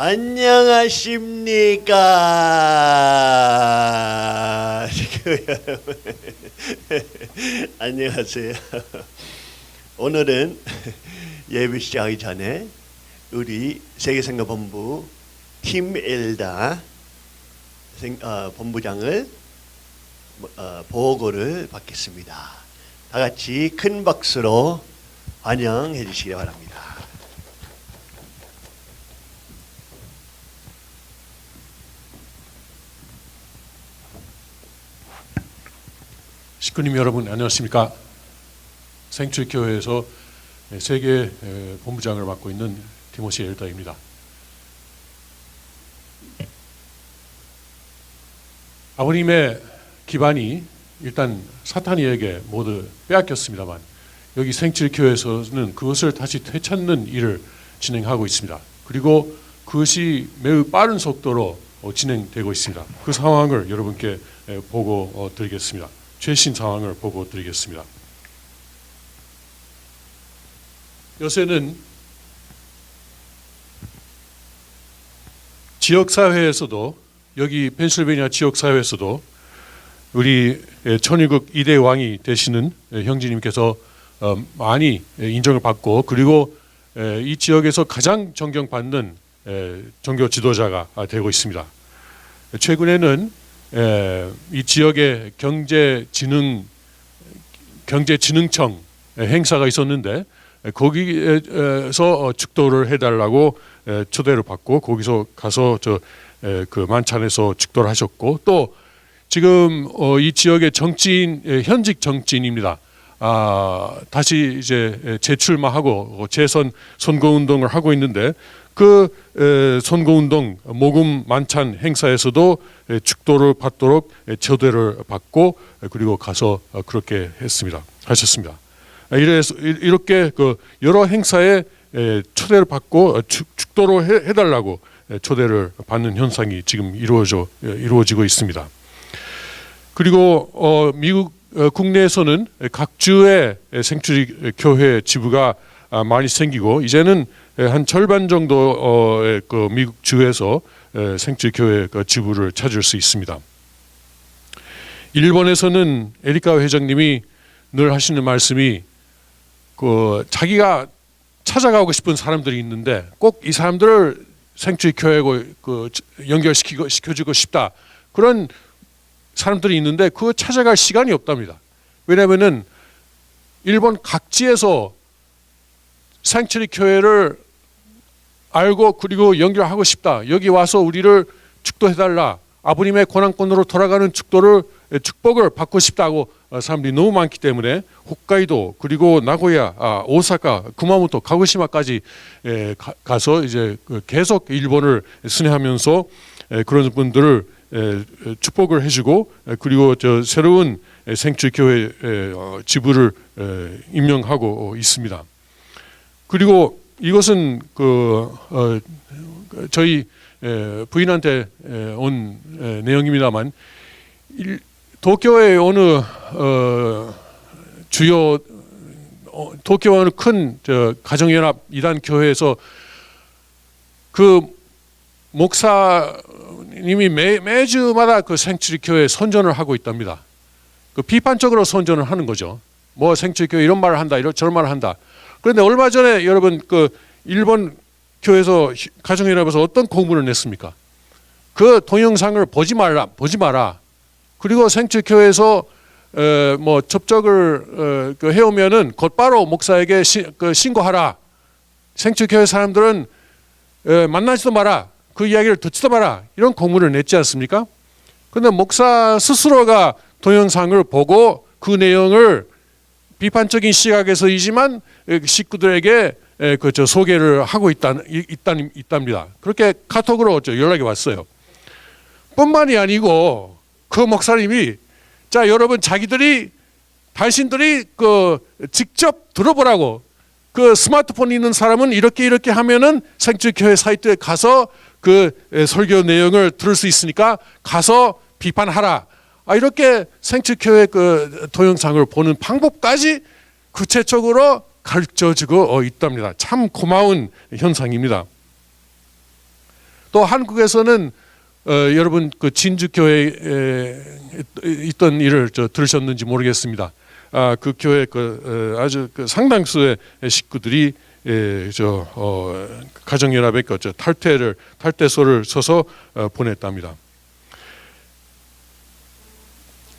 안녕하십니까? 안녕하세요. 오늘은 예배 시작하기 전에 우리 세계선교본부 팀 엘다 본부장을 보고를 받겠습니다. 다 같이 큰 박수로 환영해 주시기 바랍니다. 식구님 여러분 안녕하십니까? 생출교회에서 세계 본부장을 맡고 있는 티모시 엘다입니다. 아버님의 기반이 일단 사탄이에게 모두 빼앗겼습니다만 여기 생출교회에서는 그것을 다시 되찾는 일을 진행하고 있습니다. 그리고 그것이 매우 빠른 속도로 진행되고 있습니다. 그 상황을 여러분께 보고 드리겠습니다. 최신 상황을 보고 드리겠습니다. 요새는 지역사회에서도 여기 펜실베니아 지역사회에서도 우리 천일국 2대 왕이 되시는 형제님께서 많이 인정을 받고 그리고 이 지역에서 가장 존경받는 종교 지도자가 되고 있습니다. 최근에는 이 지역의 경제진흥청 행사가 있었는데 거기에서 축도를 해달라고 초대를 받고 거기서 가서 그 만찬에서 축도를 하셨고 또 지금 이 지역의 정치인 현직 정치인입니다. 다시 이제 재출마하고 재선 선거운동을 하고 있는데 그 선거운동 모금 만찬 행사에서도 축도를 받도록 초대를 받고 그리고 가서 그렇게 하셨습니다. 이렇게 그 여러 행사에 초대를 받고 축도를 해달라고 초대를 받는 현상이 지금 이루어지고 있습니다. 그리고 미국 국내에서는 각 주의 생추리 교회 지부가 많이 생기고 이제는 한 절반 정도의 그 미국 주에서 생추리 교회 지부를 찾을 수 있습니다. 일본에서는 에리카 회장님이 늘 하시는 말씀이 그 자기가 찾아가고 싶은 사람들이 있는데 꼭 이 사람들을 생추리 교회고 연결시켜주고 싶다 그런 사람들이 있는데 그거 찾아갈 시간이 없답니다. 왜냐하면은 일본 각지에서 생추리 교회를 알고 그리고 연결하고 싶다. 여기 와서 우리를 축도해달라. 아버님의 권한권으로 돌아가는 축복을 받고 싶다고 사람들이 너무 많기 때문에 홋카이도 그리고 나고야, 오사카, 구마모토, 가고시마까지 가서 이제 계속 일본을 순회하면서 그런 분들을 축복을 해주고 그리고 새로운 생추리 교회 지부를 임명하고 있습니다. 그리고 이것은 저희 부인한테 온 내용입니다만 도쿄의 어느 주요 도쿄의 어느 큰 가정연합 이단 교회에서 그 목사님이 매주마다 그 생추리 교회 선전을 하고 있답니다. 그 비판적으로 선전을 하는 거죠. 뭐 생추리 교회 이런 말을 한다, 저런 말을 한다. 그런데 얼마 전에 여러분 그 일본 교회에서 가정연합에서 어떤 공문을 냈습니까? 그 동영상을 보지 마라. 그리고 생추리 교회에서 뭐 접촉을 해오면은 곧바로 목사에게 신고하라. 생추리 교회 사람들은 만나지도 마라. 그 이야기를 듣지도 마라. 이런 공문을 냈지 않습니까? 그런데 목사 스스로가 동영상을 보고 그 내용을 비판적인 시각에서이지만 식구들에게 소개를 하고 있답니다. 그렇게 카톡으로 연락이 왔어요. 뿐만이 아니고 그 목사님이 자 여러분 당신들이 직접 들어보라고 그 스마트폰 있는 사람은 이렇게 하면은 생추리 교회 사이트에 가서 그 설교 내용을 들을 수 있으니까 가서 비판하라. 이렇게 생추리 교회 그 동영상을 보는 방법까지 구체적으로 가르쳐주고 있답니다. 참 고마운 현상입니다. 또 한국에서는 여러분 그 진주교회에 있던 일을 들으셨는지 모르겠습니다. 그 교회 아주 상당수의 식구들이 가정연합의 탈퇴소를 써서 보냈답니다.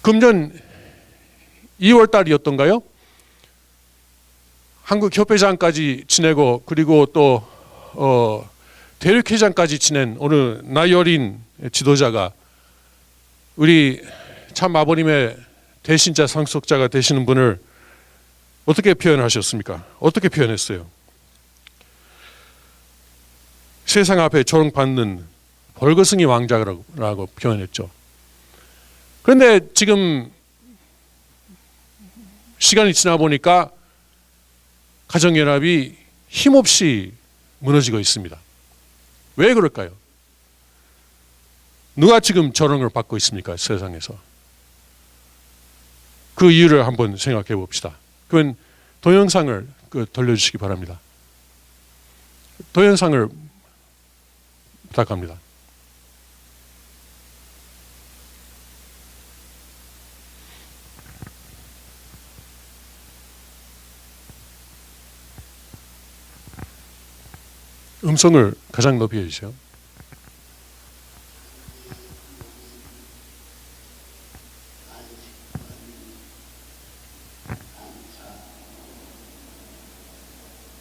금년 2월 달이었던가요? 한국 협회장까지 지내고 그리고 또 대륙회장까지 지낸 어느 나이 어린 지도자가 우리 참 아버님의 대신자 상속자가 되시는 분을 어떻게 표현하셨습니까? 어떻게 표현했어요? 세상 앞에 조롱받는 벌거숭이 왕자라고 표현했죠. 그런데 지금 시간이 지나 보니까 가정연합이 힘없이 무너지고 있습니다. 왜 그럴까요? 누가 지금 조롱을 받고 있습니까? 세상에서. 그 이유를 한번 생각해 봅시다. 그러면 동영상을 돌려주시기 바랍니다. 동영상을 부탁합니다. 음성을 가장 높이 해주세요.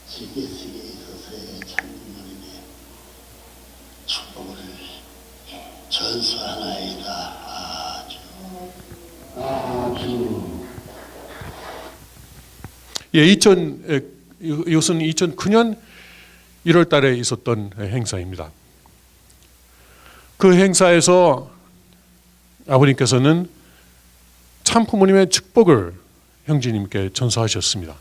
세계에 있어서의 장로님의 축복을 전수하나이다. 아주. 예, 이것은 2009년 1월 달에 있었던 행사입니다. 그 행사에서 아버님께서는 참부모님의 축복을 형제님께 전수하셨습니다.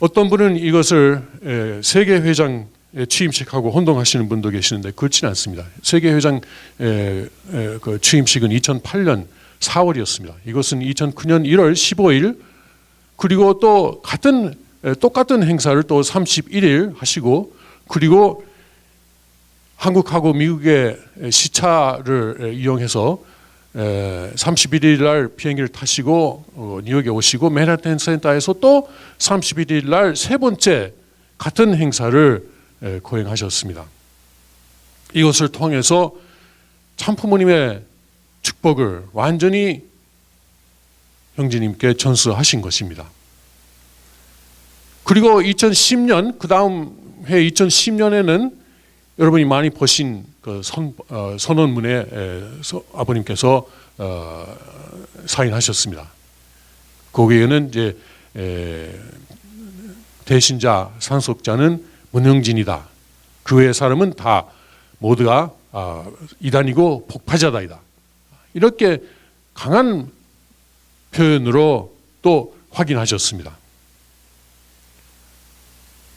어떤 분은 이것을 세계회장 취임식하고 혼동하시는 분도 계시는데 그렇지는 않습니다. 세계회장 그 취임식은 2008년 4월이었습니다. 이것은 2009년 1월 15일 그리고 또 똑같은 행사를 또 31일 하시고 그리고 한국하고 미국의 시차를 이용해서 31일 날 비행기를 타시고 뉴욕에 오시고 맨하튼 센터에서 또 31일 날 세 번째 같은 행사를 거행하셨습니다. 이것을 통해서 참부모님의 축복을 완전히 형제님께 전수하신 것입니다. 그리고 2010년 그 다음 해 2010년에는 여러분이 많이 보신 그 선언문에 아버님께서 사인하셨습니다. 거기에는 이제 대신자 상속자는 문형진이다. 그 외의 사람은 다 모두가 이단이고 폭파자다이다. 이렇게 강한 표현으로 또 확인하셨습니다.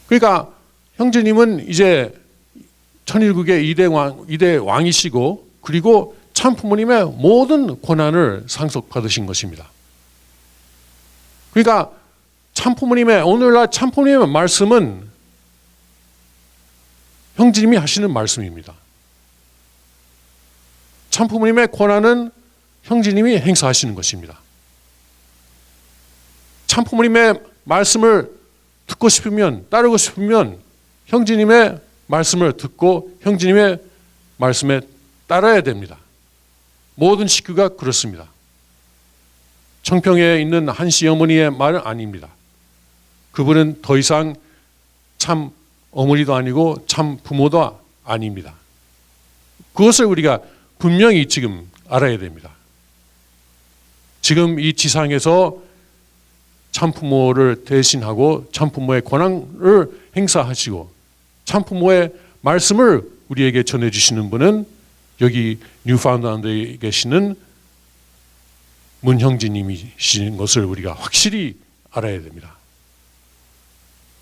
그러니까 형제님은 이제 천일국의 2대 왕이시고 그리고 참부모님의 모든 권한을 상속받으신 것입니다. 그러니까 오늘날 참부모님의 말씀은 형제님이 하시는 말씀입니다. 참부모님의 권한은 형제님이 행사하시는 것입니다. 참부모님의 말씀을 듣고 싶으면 따르고 싶으면 형제님의 말씀을 듣고 형제님의 말씀에 따라야 됩니다. 모든 식구가 그렇습니다. 청평에 있는 한씨 어머니의 말은 아닙니다. 그분은 더 이상 참 어머니도 아니고 참 부모도 아닙니다. 그것을 우리가 분명히 지금 알아야 됩니다. 지금 이 지상에서 참부모를 대신하고 참부모의 권한을 행사하시고 참부모의 말씀을 우리에게 전해주시는 분은 여기 뉴파운드랜드에 계시는 문형진님이신 것을 우리가 확실히 알아야 됩니다.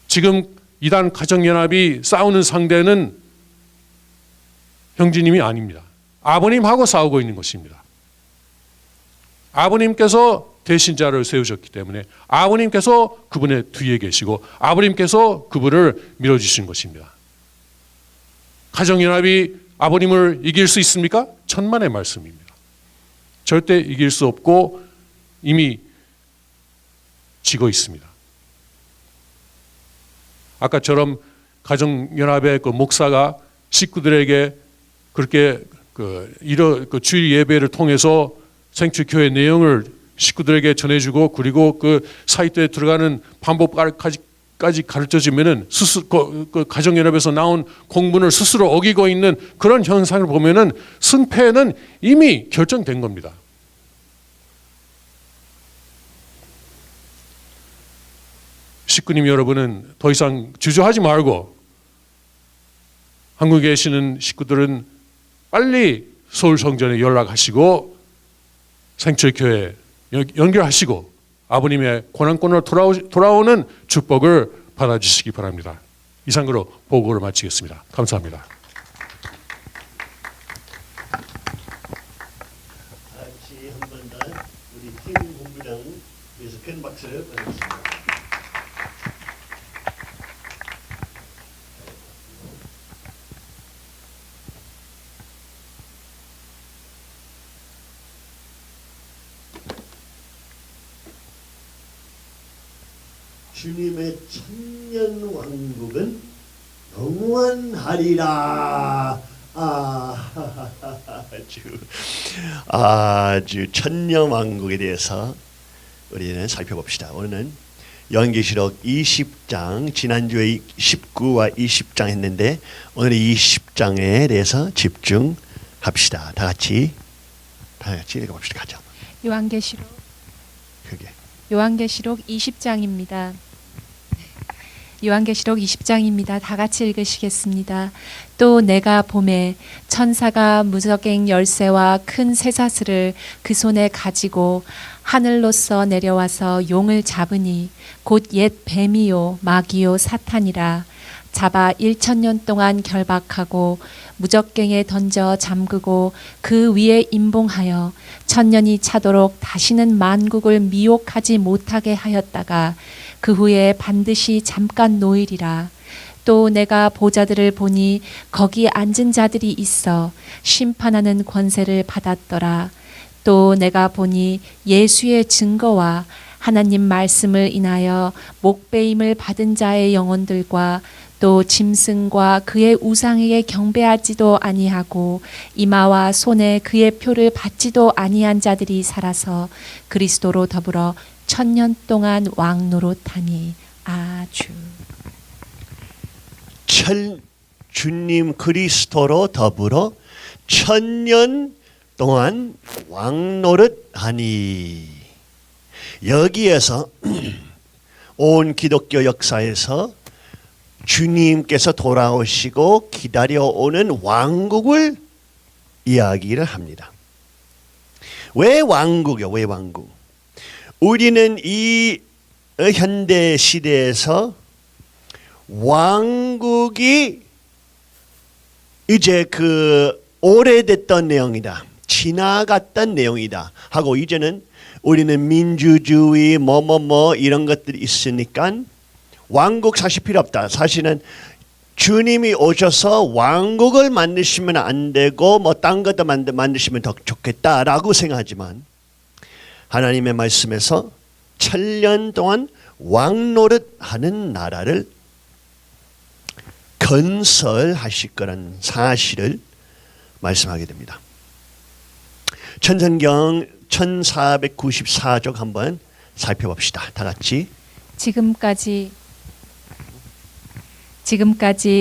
지금 이단 가정연합이 싸우는 상대는 형제님이 아닙니다. 아버님하고 싸우고 있는 것입니다. 아버님께서 대신자를 세우셨기 때문에 아버님께서 그분의 뒤에 계시고 아버님께서 그분을 밀어주신 것입니다. 가정연합이 아버님을 이길 수 있습니까? 천만의 말씀입니다. 절대 이길 수 없고 이미 지고 있습니다. 아까처럼 가정연합의 그 목사가 식구들에게 그렇게 그 주일 예배를 통해서 생축교회 내용을 식구들에게 전해주고 그리고 그 사이트에 들어가는 방법까지 가르쳐주면은 스스로 그 가정연합에서 나온 공문을 스스로 어기고 있는 그런 현상을 보면은 승패는 이미 결정된 겁니다. 식구님 여러분은 더 이상 주저하지 말고 한국에 계시는 식구들은 빨리 서울 성전에 연락하시고 생철교회 연결하시고 아버님의 고난권으로 돌아오는 축복을 받아주시기 바랍니다. 이상으로 보고를 마치겠습니다. 감사합니다. 같이 한 번 더 우리 팀 본부장 위해서 큰 박수를 보내겠습니다. 주님의 천년 왕국은 영원하리라. 아주 천년 왕국에 대해서 우리는 살펴봅시다. 오늘은 요한계시록 20장, 지난주에 19와 20장 했는데 오늘 20장에 대해서 집중합시다. 다 같이 읽어봅시다. 가자. 요한계시록 20장입니다. 요한계시록 20장입니다. 다 같이 읽으시겠습니다. 또 내가 봄에 천사가 무저갱 열쇠와 큰 쇠사슬을 그 손에 가지고 하늘로서 내려와서 용을 잡으니 곧 옛 뱀이요 마귀요 사탄이라 잡아 1000년 동안 결박하고 무적갱에 던져 잠그고 그 위에 임봉하여 1000년이 차도록 다시는 만국을 미혹하지 못하게 하였다가 그 후에 반드시 잠깐 노일이라. 또 내가 보좌들을 보니 거기 앉은 자들이 있어 심판하는 권세를 받았더라. 또 내가 보니 예수의 증거와 하나님 말씀을 인하여 목배임을 받은 자의 영혼들과 또 짐승과 그의 우상에게 경배하지도 아니하고 이마와 손에 그의 표를 받지도 아니한 자들이 살아서 그리스도로 더불어 1000년 동안 왕노릇하니. 아주 주님 그리스도로 더불어 1000년 동안 왕노릇하니. 여기에서 온 기독교 역사에서 주님께서 돌아오시고 기다려오는 왕국을 이야기를 합니다. 왜 왕국이요? 왜 왕국? 우리는 이 현대 시대에서 왕국이 이제 그 오래됐던 내용이다, 지나갔던 내용이다 하고 이제는 우리는 민주주의 이런 것들이 있으니까 왕국 사실 필요 없다. 사실은 주님이 오셔서 왕국을 만드시면 안 되고 딴 것도 만드시면 더 좋겠다라고 생각하지만 하나님의 말씀에서 1000년 동안 왕노릇하는 나라를 건설하실 거란 사실을 말씀하게 됩니다. 천성경 1494쪽 한번 살펴봅시다. 다 같이. 지금까지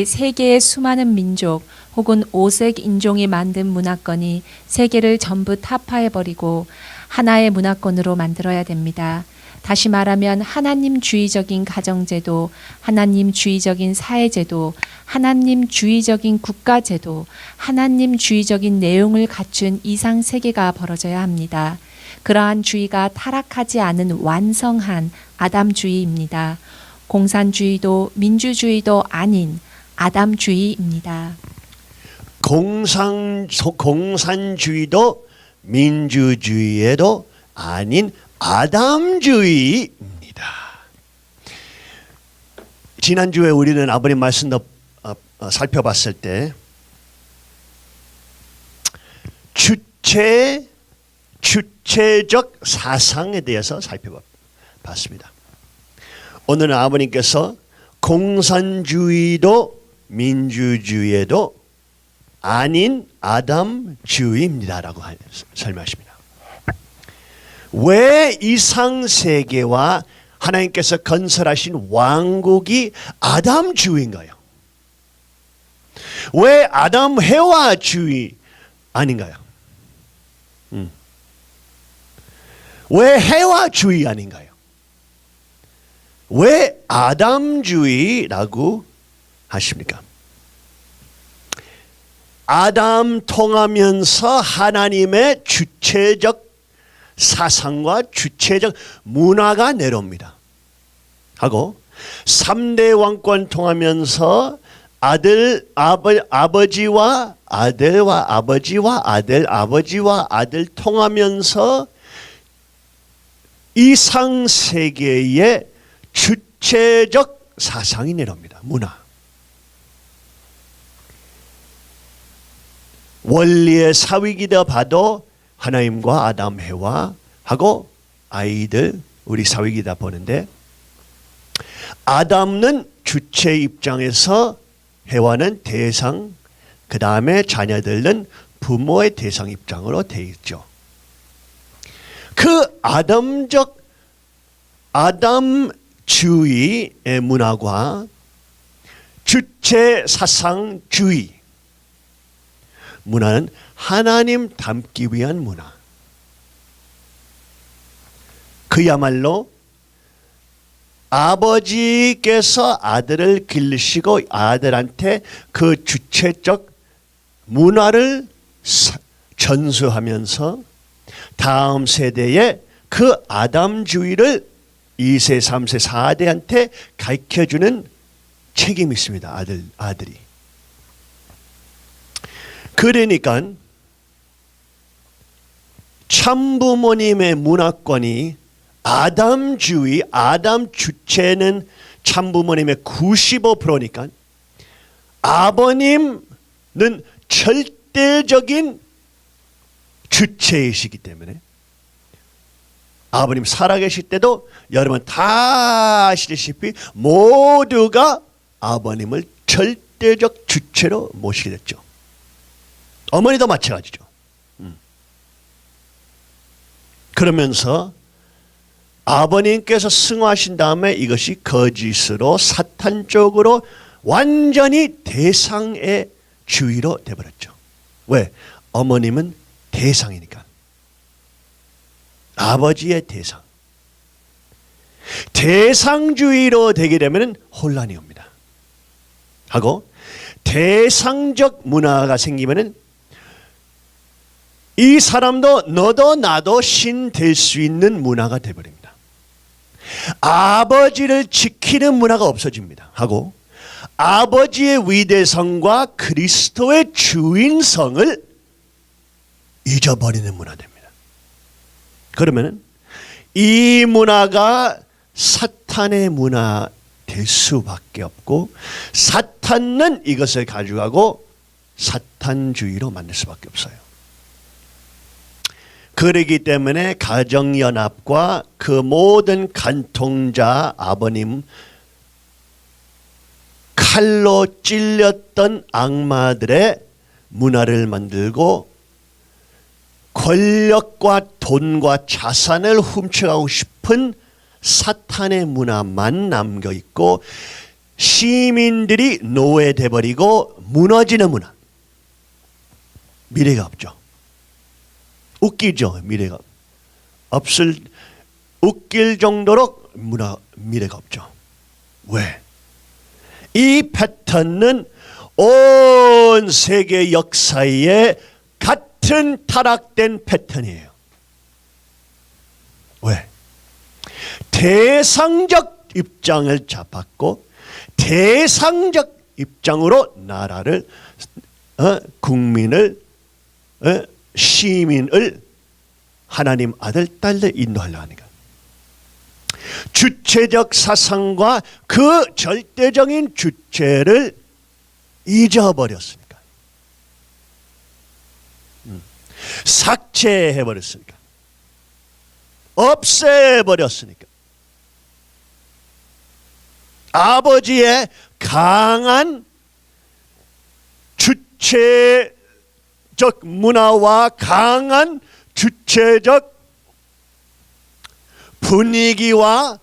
세계의 수많은 민족 혹은 5색 인종이 만든 문화권이 세계를 전부 타파해버리고 하나의 문화권으로 만들어야 됩니다. 다시 말하면 하나님주의적인 가정제도, 하나님주의적인 사회제도, 하나님주의적인 국가제도, 하나님주의적인 내용을 갖춘 이상세계가 벌어져야 합니다. 그러한 주의가 타락하지 않은 완성한 아담주의입니다. 공산주의도 민주주의도 아닌 아담주의입니다. 공산주의도 민주주의에도 아닌 아담주의입니다. 지난주에 우리는 아버님 말씀도 살펴봤을 때 주체적 사상에 대해서 살펴봤습니다. 오늘은 아버님께서 공산주의도 민주주의도 아닌 아담주의입니다라고 설명하십니다. 왜 이상세계와 하나님께서 건설하신 왕국이 아담주의인가요? 왜 아담 해와주의 아닌가요? 왜 해와주의 아닌가요? 왜 아담주의라고 하십니까? 아담 통하면서 하나님의 주체적 사상과 주체적 문화가 내려옵니다. 하고 3대 왕권 통하면서 아버지와 아들과 아버지와 아들 아버지와 아들 통하면서 이상세계의 주체적 사상이 내려옵니다. 문화. 원리의 사위기다 봐도 하나님과 아담 해와 하고 아이들 우리 사위기다 보는데 아담은 주체 입장에서 해와는 대상 그 다음에 자녀들은 부모의 대상 입장으로 되어 있죠. 그 아담주의의 문화과 주체 사상주의 문화는 하나님 닮기 위한 문화. 그야말로 아버지께서 아들을 기르시고 아들한테 그 주체적 문화를 전수하면서 다음 세대에 그 아담주의를 2세, 3세, 4대한테 가르쳐주는 책임이 있습니다. 아들이. 그러니까 참부모님의 문화권이 아담주의, 아담 주체는 참부모님의 95%니까 아버님은 절대적인 주체이시기 때문에 아버님 살아계실 때도 여러분 다 아시다시피 모두가 아버님을 절대적 주체로 모시게 됐죠. 어머니도 마찬가지죠. 그러면서 아버님께서 승화하신 다음에 이것이 거짓으로 사탄 쪽으로 완전히 대상의 주의로 되어버렸죠. 왜? 어머님은 대상이니까. 아버지의 대상. 대상주의로 되게 되면 혼란이 옵니다. 하고 대상적 문화가 생기면은 이 사람도 너도 나도 신 될 수 있는 문화가 되어버립니다. 아버지를 지키는 문화가 없어집니다. 하고 아버지의 위대성과 그리스도의 주인성을 잊어버리는 문화 됩니다. 그러면 이 문화가 사탄의 문화 될 수밖에 없고 사탄은 이것을 가져가고 사탄주의로 만들 수밖에 없어요. 그러기 때문에 가정연합과 그 모든 간통자 아버님 칼로 찔렸던 악마들의 문화를 만들고 권력과 돈과 자산을 훔쳐가고 싶은 사탄의 문화만 남겨있고 시민들이 노예돼 버리고 무너지는 문화. 미래가 없죠. 웃기죠. 미래가 웃길 정도로 미래가 없죠. 왜? 이 패턴은 온 세계 역사에 같은 타락된 패턴이에요. 왜? 대상적 입장을 잡았고 대상적 입장으로 나라를 국민을 시민을 하나님 아들 딸로 인도하려 하니까 주체적 사상과 그 절대적인 주체를 잊어버렸으니까 삭제해버렸으니까. 없애버렸으니까. 아버지의 강한 주체적 문화와 강한 주체적 분위기와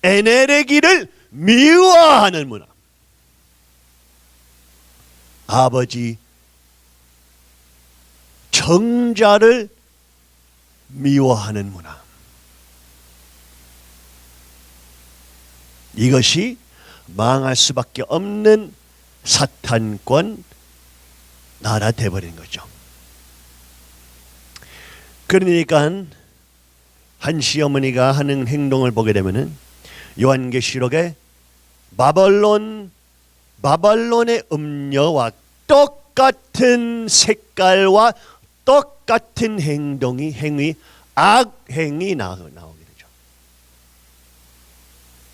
에네르기를 미워하는 문화. 아버지 정자를 미워하는 문화. 이것이 망할 수밖에 없는 사탄권 나라 돼버린 거죠. 그러니까 한 시어머니가 하는 행동을 보게 되면은 요한계시록에 바벨론의 음녀와 똑같은 색깔과 똑같은 행위, 악행이 나오게 되죠.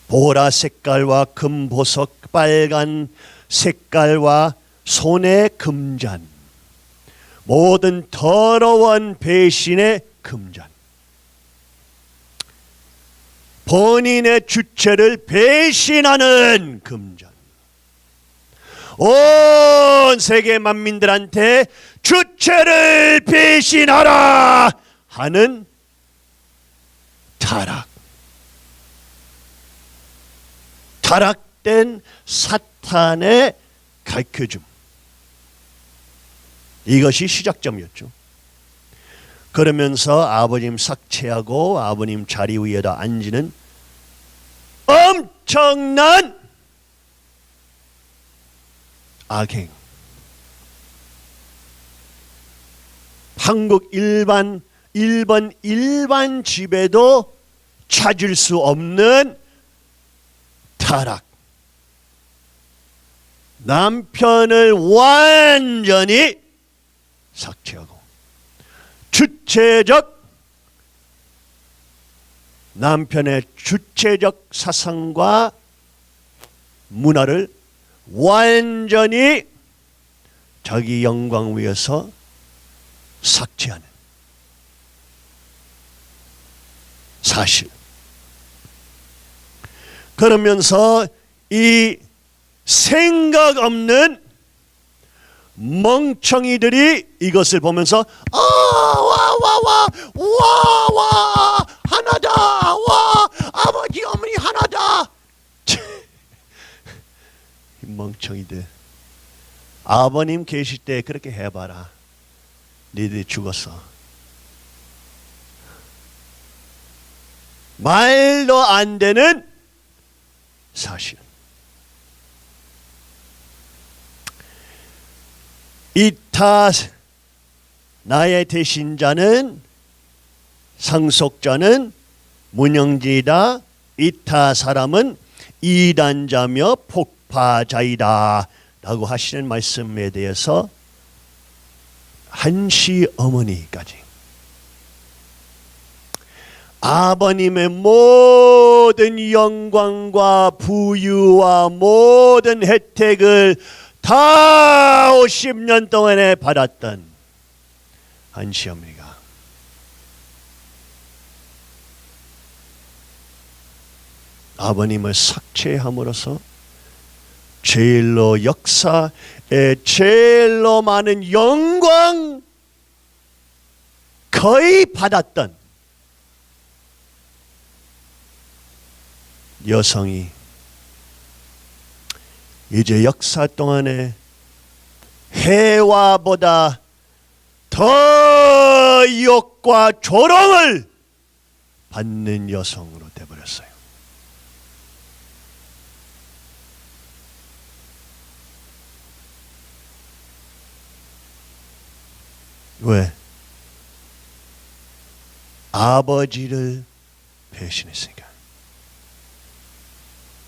보라 색깔과 금보석, 빨간 색깔과 손에 금잔, 모든 더러운 배신의 금잔, 본인의 주체를 배신하는 금잔, 온 세계 만민들한테 주체를 배신하라 하는 타락된 사탄의 가르쳐줌. 이것이 시작점이었죠. 그러면서 아버님 삭제하고 아버님 자리 위에다 앉는 엄청난 악행. 한국 일반 집에도 찾을 수 없는 타락. 남편을 완전히 삭제하고 남편의 주체적 사상과 문화를 완전히 자기 영광 위에서 삭제하는 사실. 그러면서 이 생각 없는 멍청이들이 이것을 보면서 와 하나다, 와 아버지 어머니 하나다. 멍청이들. 아버님 계실 때 그렇게 해봐라. 니들이 죽었어. 말도 안 되는 사실. 이타 나의 대신자는 상속자는 문영지이다. 이타 사람은 이단자며 폭파자이다 라고 하시는 말씀에 대해서 한시 어머니까지 아버님의 모든 영광과 부유와 모든 혜택을 다 50년 동안에 받았던 한시 어머니가 아버님을 삭제함으로써 제일로 역사에 제일로 많은 영광 거의 받았던 여성이 이제 역사 동안에 해와보다 더 유혹과 조롱을 받는 여성으로 되어버렸어요. 왜? 아버지를 배신했으니까.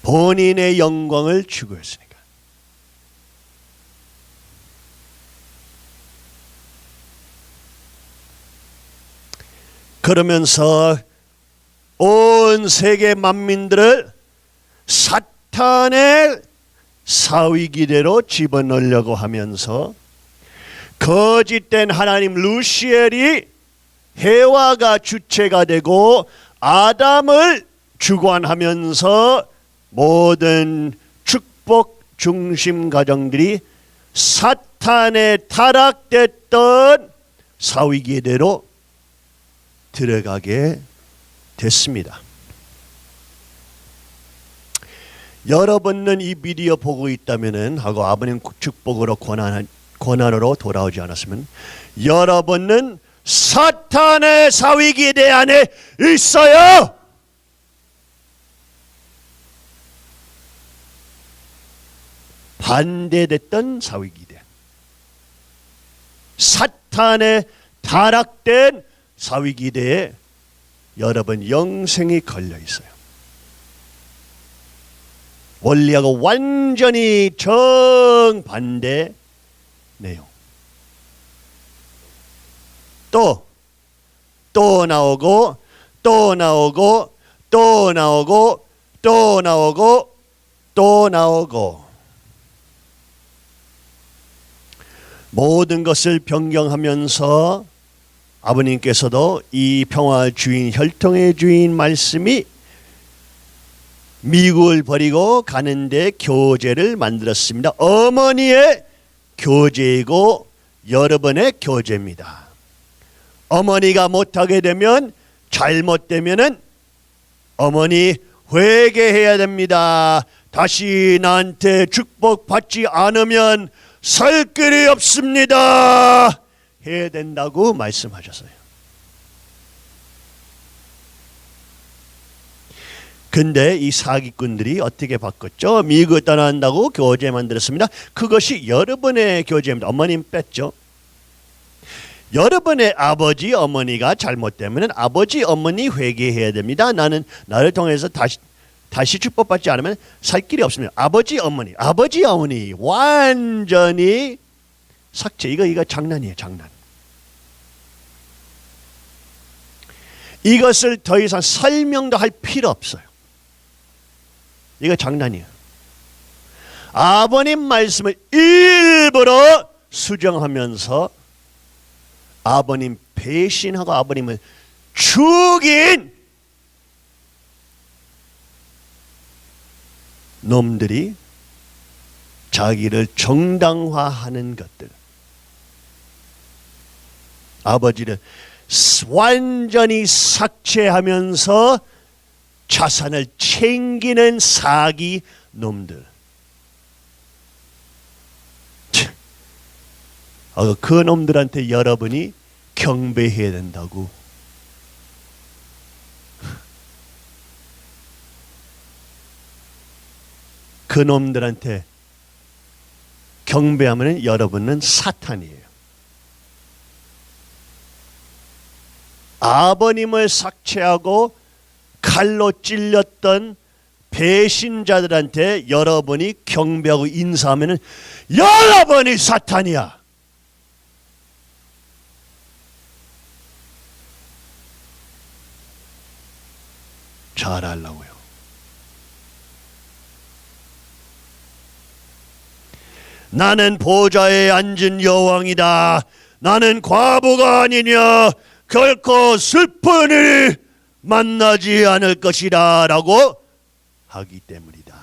본인의 영광을 추구했으니까. 그러면서 온 세계 만민들을 사탄의 사위기대로 집어넣으려고 하면서 거짓된 하나님 루시엘이 해와가 주체가 되고 아담을 주관하면서 모든 축복 중심 가정들이 사탄에 타락됐던 사위기대로 들어가게 됐습니다. 여러분은 이 비디오 보고 있다면은 하고 아버님 축복으로 고난으로 돌아오지 않았으면 여러분은 사탄의 사위기대 안에 있어요. 반대됐던 사위기대, 사탄의 타락된 사위기대에 여러분 영생이 걸려 있어요. 원리하고 완전히 정반대 내용. 또 나오고 또 나오고 또 나오고 또 나오고 또 나오고 모든 것을 변경하면서 아버님께서도 이 평화의 주인, 혈통의 주인 말씀이 미국을 버리고 가는데 교제를 만들었습니다. 어머니의 교제이고 여러분의 교제입니다. 어머니가 못하게 되면, 잘못되면은 어머니 회개해야 됩니다. 다시 나한테 축복받지 않으면 살 길이 없습니다. 해야 된다고 말씀하셨어요. 근데 이 사기꾼들이 어떻게 바꿨죠? 미국 떠난다고 교제 만들었습니다. 그것이 여러분의 교제입니다. 어머님 뺐죠. 여러분의 아버지 어머니가 잘못되면 아버지 어머니 회개해야 됩니다. 나를 통해서 다시 축복받지 않으면 살 길이 없습니다. 아버지 어머니 완전히 삭제. 이거 장난이에요, 장난. 이것을 더 이상 설명도 할 필요 없어요. 이거 장난이에요. 아버님 말씀을 일부러 수정하면서 아버님 배신하고 아버님을 죽인 놈들이 자기를 정당화하는 것들. 아버지를 완전히 삭제하면서 자산을 챙기는 사기 놈들. 그 놈들한테 여러분이 경배해야 된다고. 그 놈들한테 경배하면 여러분은 사탄이에요. 아버님을 삭제하고 칼로 찔렸던 배신자들한테 여러분이 경배하고 인사하면 여러분이 사탄이야. 잘하려고요. 나는 보좌에 앉은 여왕이다. 나는 과부가 아니냐. 결코 슬픈 일이 만나지 않을 것이다 라고 하기 때문이다.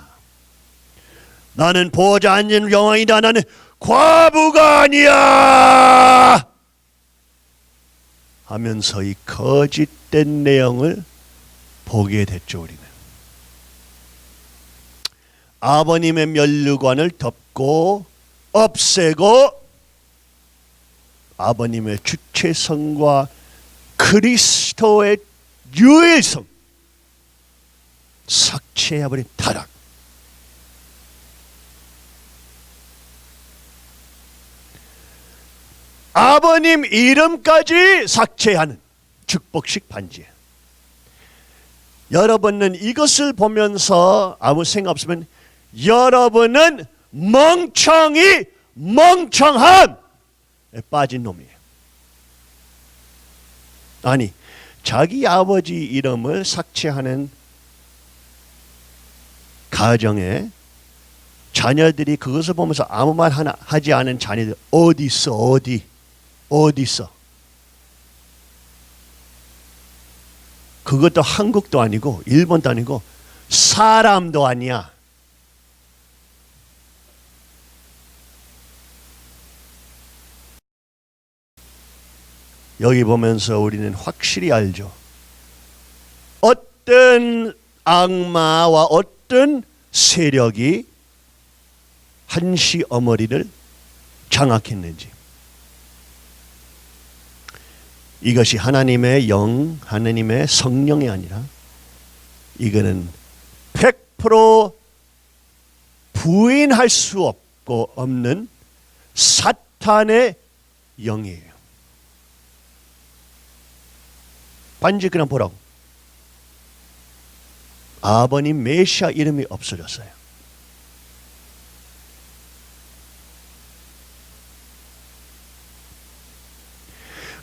나는 보좌에 앉은 여왕이다. 나는 과부가 아니야 하면서 이 거짓된 내용을 보게 됐죠. 우리는 아버님의 면류관을 덮고 없애고 아버님의 주체성과 그리스도의 유일성 삭제해버린 타락. 아버님 이름까지 삭제하는 축복식 반지에 여러분은 이것을 보면서 아무 생각 없으면 여러분은 멍청함에 빠진 놈이에요. 아니, 자기 아버지 이름을 삭제하는 가정에 자녀들이 그것을 보면서 아무 말 하나 하지 않은 자녀들 어디 있어? 어디 있어? 그것도 한국도 아니고 일본도 아니고 사람도 아니야. 여기 보면서 우리는 확실히 알죠. 어떤 악마와 어떤 세력이 한시 어머니를 장악했는지. 이것이 하나님의 영, 하나님의 성령이 아니라 이거는 100% 부인할 수 없는 사탄의 영이에요. 반지 그냥 보라고. 아버님 메시아 이름이 없어졌어요.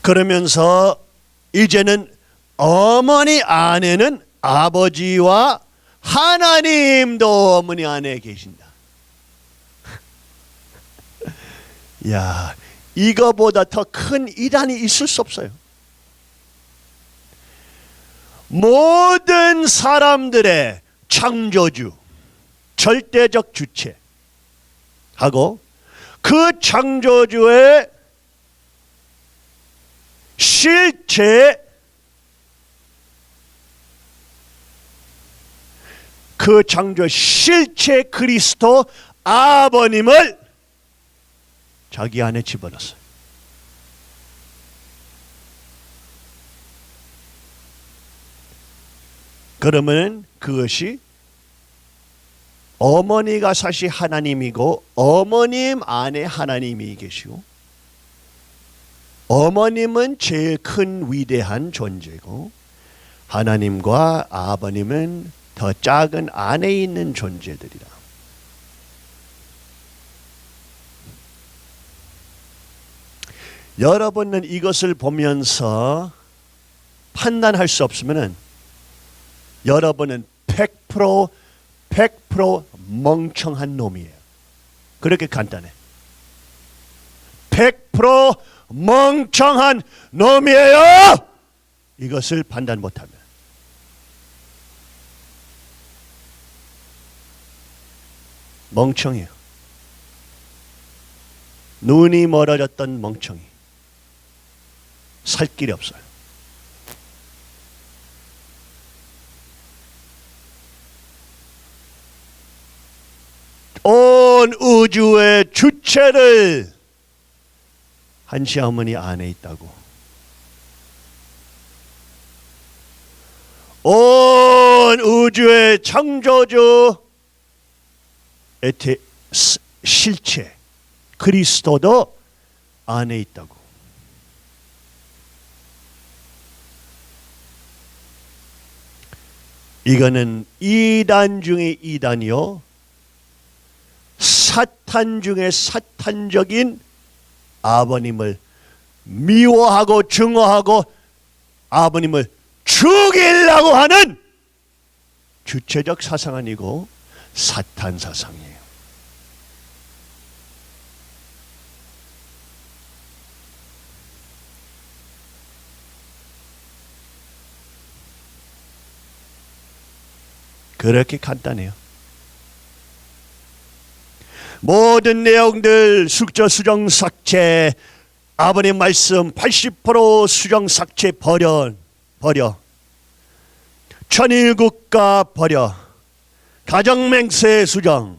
그러면서 이제는 어머니 안에는 아버지와 하나님도 어머니 안에 계신다. 야, 이거보다 더 큰 이단이 있을 수 없어요. 모든 사람들의 창조주, 절대적 주체하고 그 창조주의 실체, 그 창조 실체 그리스도 아버님을 자기 안에 집어넣었어요. 그러면 그것이 어머니가 사실 하나님이고 어머님 안에 하나님이 계시고 어머님은 제일 큰 위대한 존재고 하나님과 아버님은 더 작은 안에 있는 존재들이라. 여러분은 이것을 보면서 판단할 수 없으면은 여러분은 100% 멍청한 놈이에요. 그렇게 간단해. 100% 멍청한 놈이에요. 이것을 판단 못하면. 멍청이에요. 눈이 멀어졌던 멍청이. 살 길이 없어요. 온 우주의 주체를 한시 어머니 안에 있다고. 온 우주의 창조주 실체 그리스도도 안에 있다고. 이거는 이단 중에 이단이요, 사탄 중에 사탄적인 아버님을 미워하고 증오하고 아버님을 죽이려고 하는 주체적 사상 아니고 사탄 사상이에요. 그렇게 간단해요. 모든 내용들 숙저 수정 삭제, 아버님 말씀 80% 수정 삭제 버려. 천일국가 버려. 가정맹세 수정,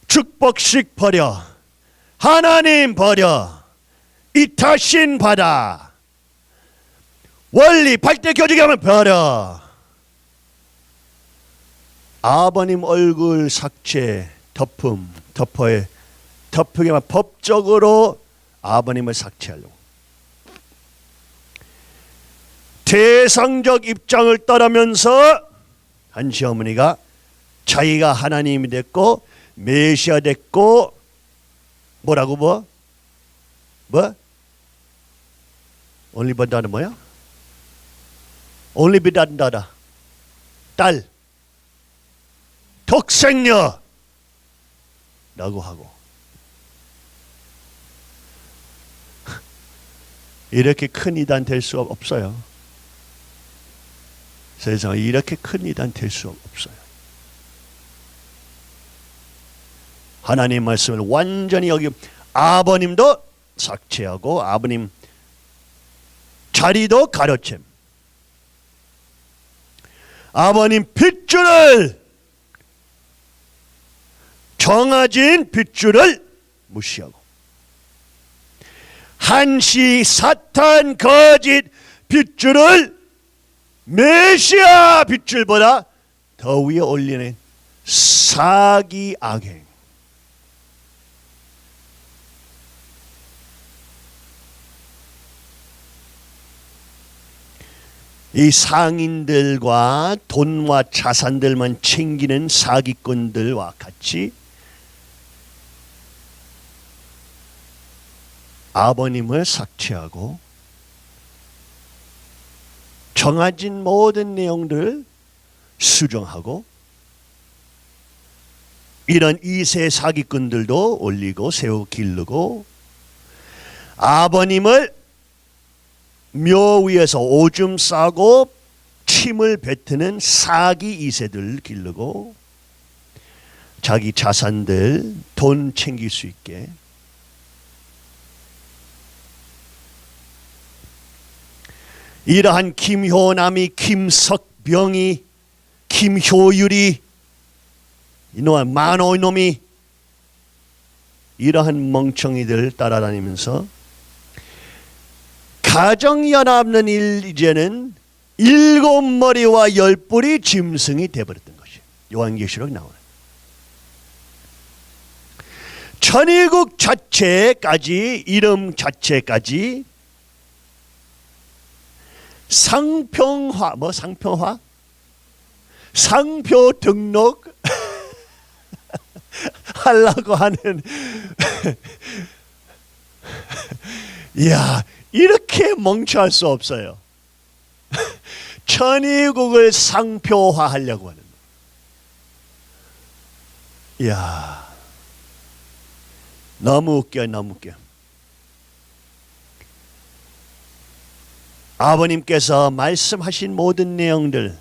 축복식 버려. 하나님 버려. 이타신 받아. 원리 8대 교직에 하면 버려. 아버님 얼굴 삭제, 덮으게만 법적으로 아버님을 삭제하려고. 대상적 입장을 따르면서 한시 어머니가 자기가 하나님이 됐고 메시아 됐고 뭐라고 뭐? 올리버다는 뭐야? 올리비단다다. 딸. 독생녀. 라고 하고 이렇게 큰 이단 될 수 없어요. 세상에 이렇게 큰 이단 될 수 없어요. 하나님 말씀을 완전히 여기 아버님도 삭제하고 아버님 자리도 가로챔. 아버님 핏줄을 정해진 핏줄을 무시하고 한시 사탄 거짓 핏줄을 메시아 핏줄보다 더 위에 올리는 사기 악행. 이 상인들과 돈과 자산들만 챙기는 사기꾼들과 같이 아버님을 삭제하고 정해진 모든 내용들을 수정하고 이런 2세 사기꾼들도 올리고 세우고 기르고 아버님을 묘 위에서 오줌 싸고 침을 뱉는 사기 2세들 기르고 자기 자산들 돈 챙길 수 있게 이러한 김효남이 김석병이 김효율이 이놈의 만호 이놈이 이러한 멍청이들 따라다니면서 가정연합는 일 이제는 7머리와 10뿔이 짐승이 되어버렸던 것이 요한계시록 나오는 천일국 자체까지 이름 자체까지 상평화 상평화 상표 등록 하려고 하는 이야 이렇게 멍청할 수 없어요. 천의국을 상표화하려고 하는 이야 너무 웃겨 너무 웃겨. 아버님께서 말씀하신 모든 내용들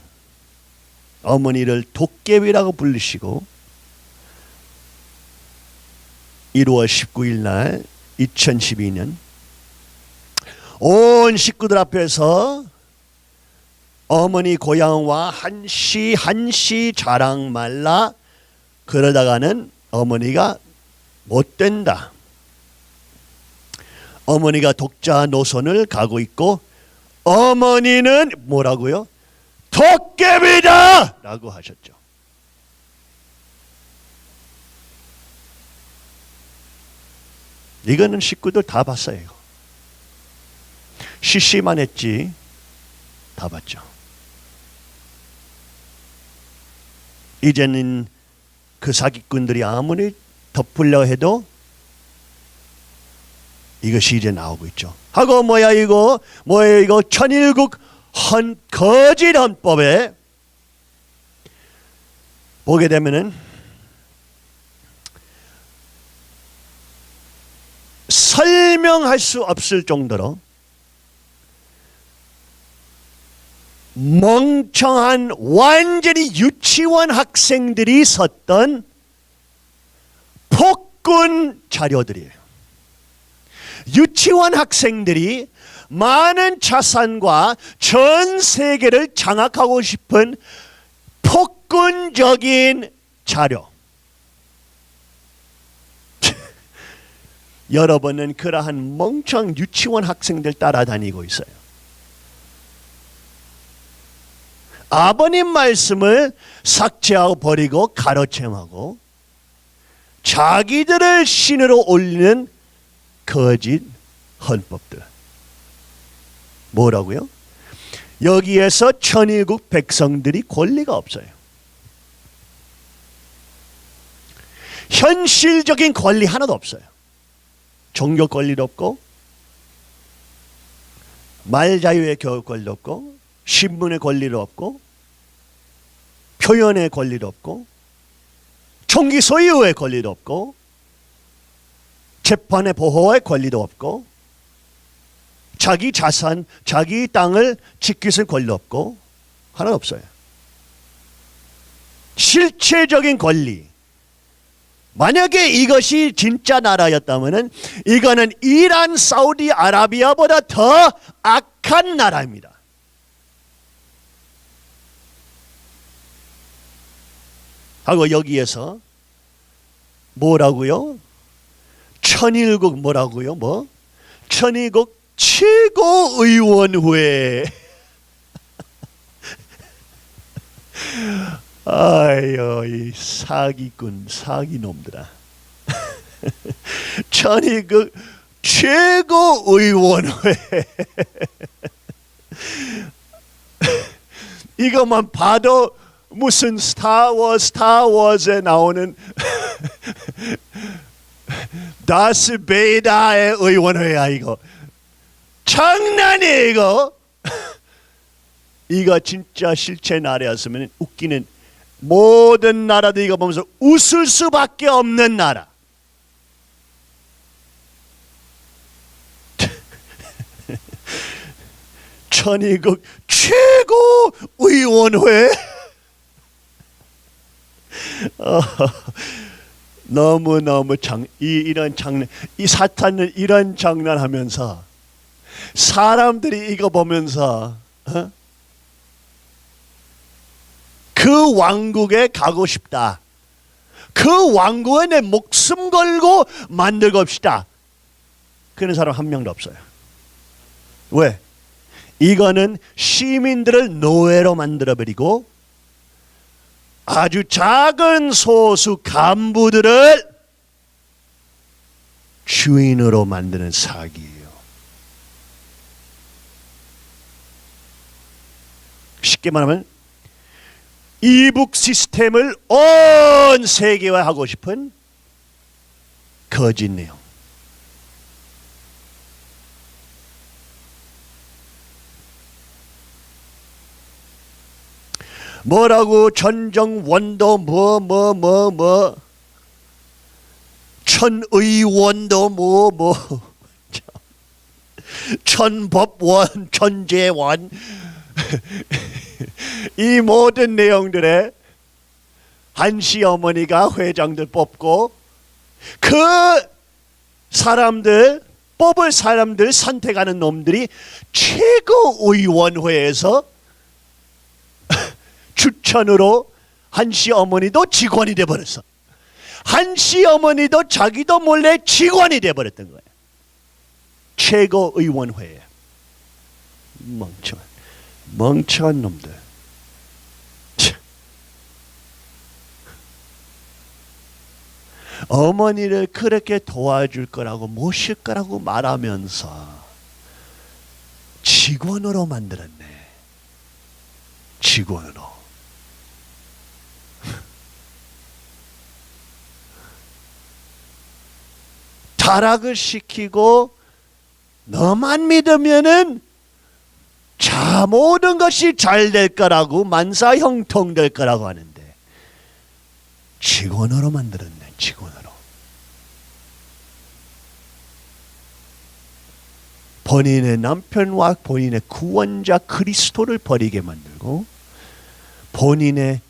어머니를 도깨비라고 부르시고 1월 19일 날 2012년 온 식구들 앞에서 어머니 고향과 한시 자랑 말라 그러다가는 어머니가 못 된다. 어머니가 독자 노선을 가고 있고 어머니는 뭐라고요? 도깨비다! 라고 하셨죠. 이거는 식구들 다 봤어요. 이거. 시시만 했지 다 봤죠. 이제는 그 사기꾼들이 아무리 덮으려 해도 이것이 이제 나오고 있죠. 하고 뭐야 이거 천일국 거짓 헌법에 보게 되면은 설명할 수 없을 정도로 멍청한 완전히 유치원 학생들이 썼던 폭군 자료들이에요. 유치원 학생들이 많은 자산과 전 세계를 장악하고 싶은 폭군적인 자료. 여러분은 그러한 멍청한 유치원 학생들 따라다니고 있어요. 아버님 말씀을 삭제하고 버리고 가로챈하고 자기들을 신으로 올리는 거짓 헌법들. 뭐라고요? 여기에서 천일국 백성들이 권리가 없어요. 현실적인 권리 하나도 없어요. 종교 권리도 없고 말 자유의 교육 권리도 없고 신문의 권리도 없고 표현의 권리도 없고 총기 소유의 권리도 없고 재판의 보호의 권리도 없고 자기 자산, 자기 땅을 지킬 수 있는 권리도 없고 하나 없어요. 실체적인 권리. 만약에 이것이 진짜 나라였다면 이거는 이란, 사우디아라비아보다 더 악한 나라입니다. 하고 여기에서 뭐라고요? 천일국 뭐라고요? 뭐? 천일국 최고의원회. 아유, 이 사기꾼, 사기놈들아. 천일국 최고의원회. 이것만 봐도 무슨 스타워즈에 나오는 다스베이다의 의원회야 이거. 장난이에요 이거. 이거 진짜 실제 나라였으면 웃기는, 모든 나라도 이거 보면서 웃을 수밖에 없는 나라. 천일국 최고의원회. 너무너무 이런 장난, 이 사탄은 이런 장난하면서 사람들이 이거 보면서 그 왕국에 가고 싶다. 그 왕국에 내 목숨 걸고 만들고 싶다. 그런 사람 한 명도 없어요. 왜? 이거는 시민들을 노예로 만들어버리고 아주 작은 소수 간부들을 주인으로 만드는 사기예요. 쉽게 말하면 이북 시스템을 온 세계화하고 싶은 거짓 내용. 뭐라고 전정 원도 뭐 천의원도 뭐 천법원 천재원 이 모든 내용들에 한시 어머니가 회장들 뽑고 그 사람들 뽑을 사람들 선택하는 놈들이 최고의원회에서 추천으로 한시 어머니도 직원이 돼버렸어. 한시 어머니도 자기도 몰래 직원이 돼버렸던 거예요. 최고의원회에. 멍청한 놈들. 어머니를 그렇게 도와줄 거라고 모실 거라고 말하면서 직원으로 만들었네. 직원으로. 타락을 시키고 너만 믿으면은 자 모든 것이 잘 될 거라고 만사형통될 거라고 하는데 직원으로 만들었네. 직원으로. 본인의 남편과 본인의 구원자 그리스도를 버리게 만들고 본인의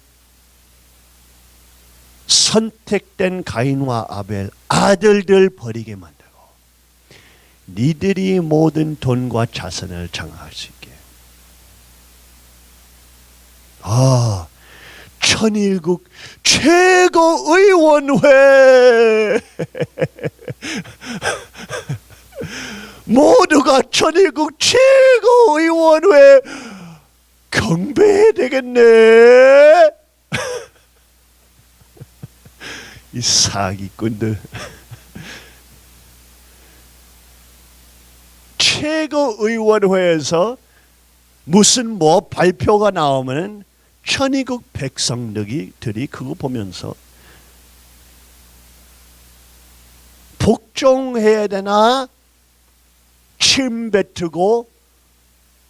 선택된 가인과 아벨 아들들 버리게 만들고 니들이 모든 돈과 자산을 장악할 수 있게. 천일국 최고의원회. 모두가 천일국 최고의원회 경배해야 되겠네. 이 사기꾼들. 최고의원회에서 무슨 뭐 발표가 나오면 천일국 백성들이 그거 보면서 복종해야 되나 침 뱉고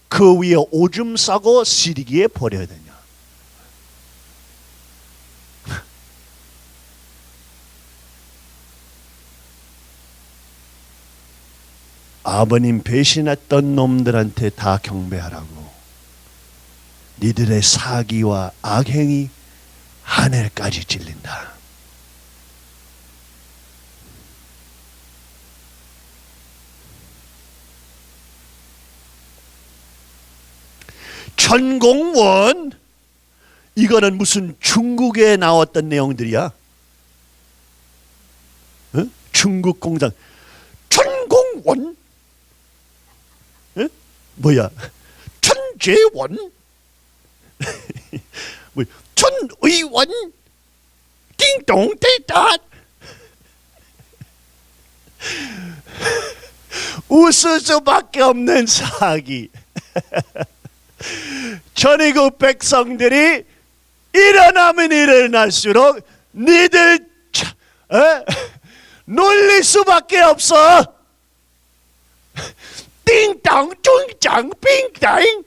그 위에 오줌 싸고 시리기에 버려야 되냐. 아버님 배신했던 놈들한테 다 경배하라고. 니들의 사기와 악행이 하늘까지 찔린다. 천공원, 이거는 무슨 중국에 나왔던 내용들이야. 어? 중국 공장 천공원, 어? 뭐야? 천재원, 뭐 천의원, 띵동대다. 웃을 수밖에 없는 사기. 전이국 백성들이 일어나면 일어날수록 니들 놀릴 수밖에 없어. 띵땅 쫑짱 빙땅.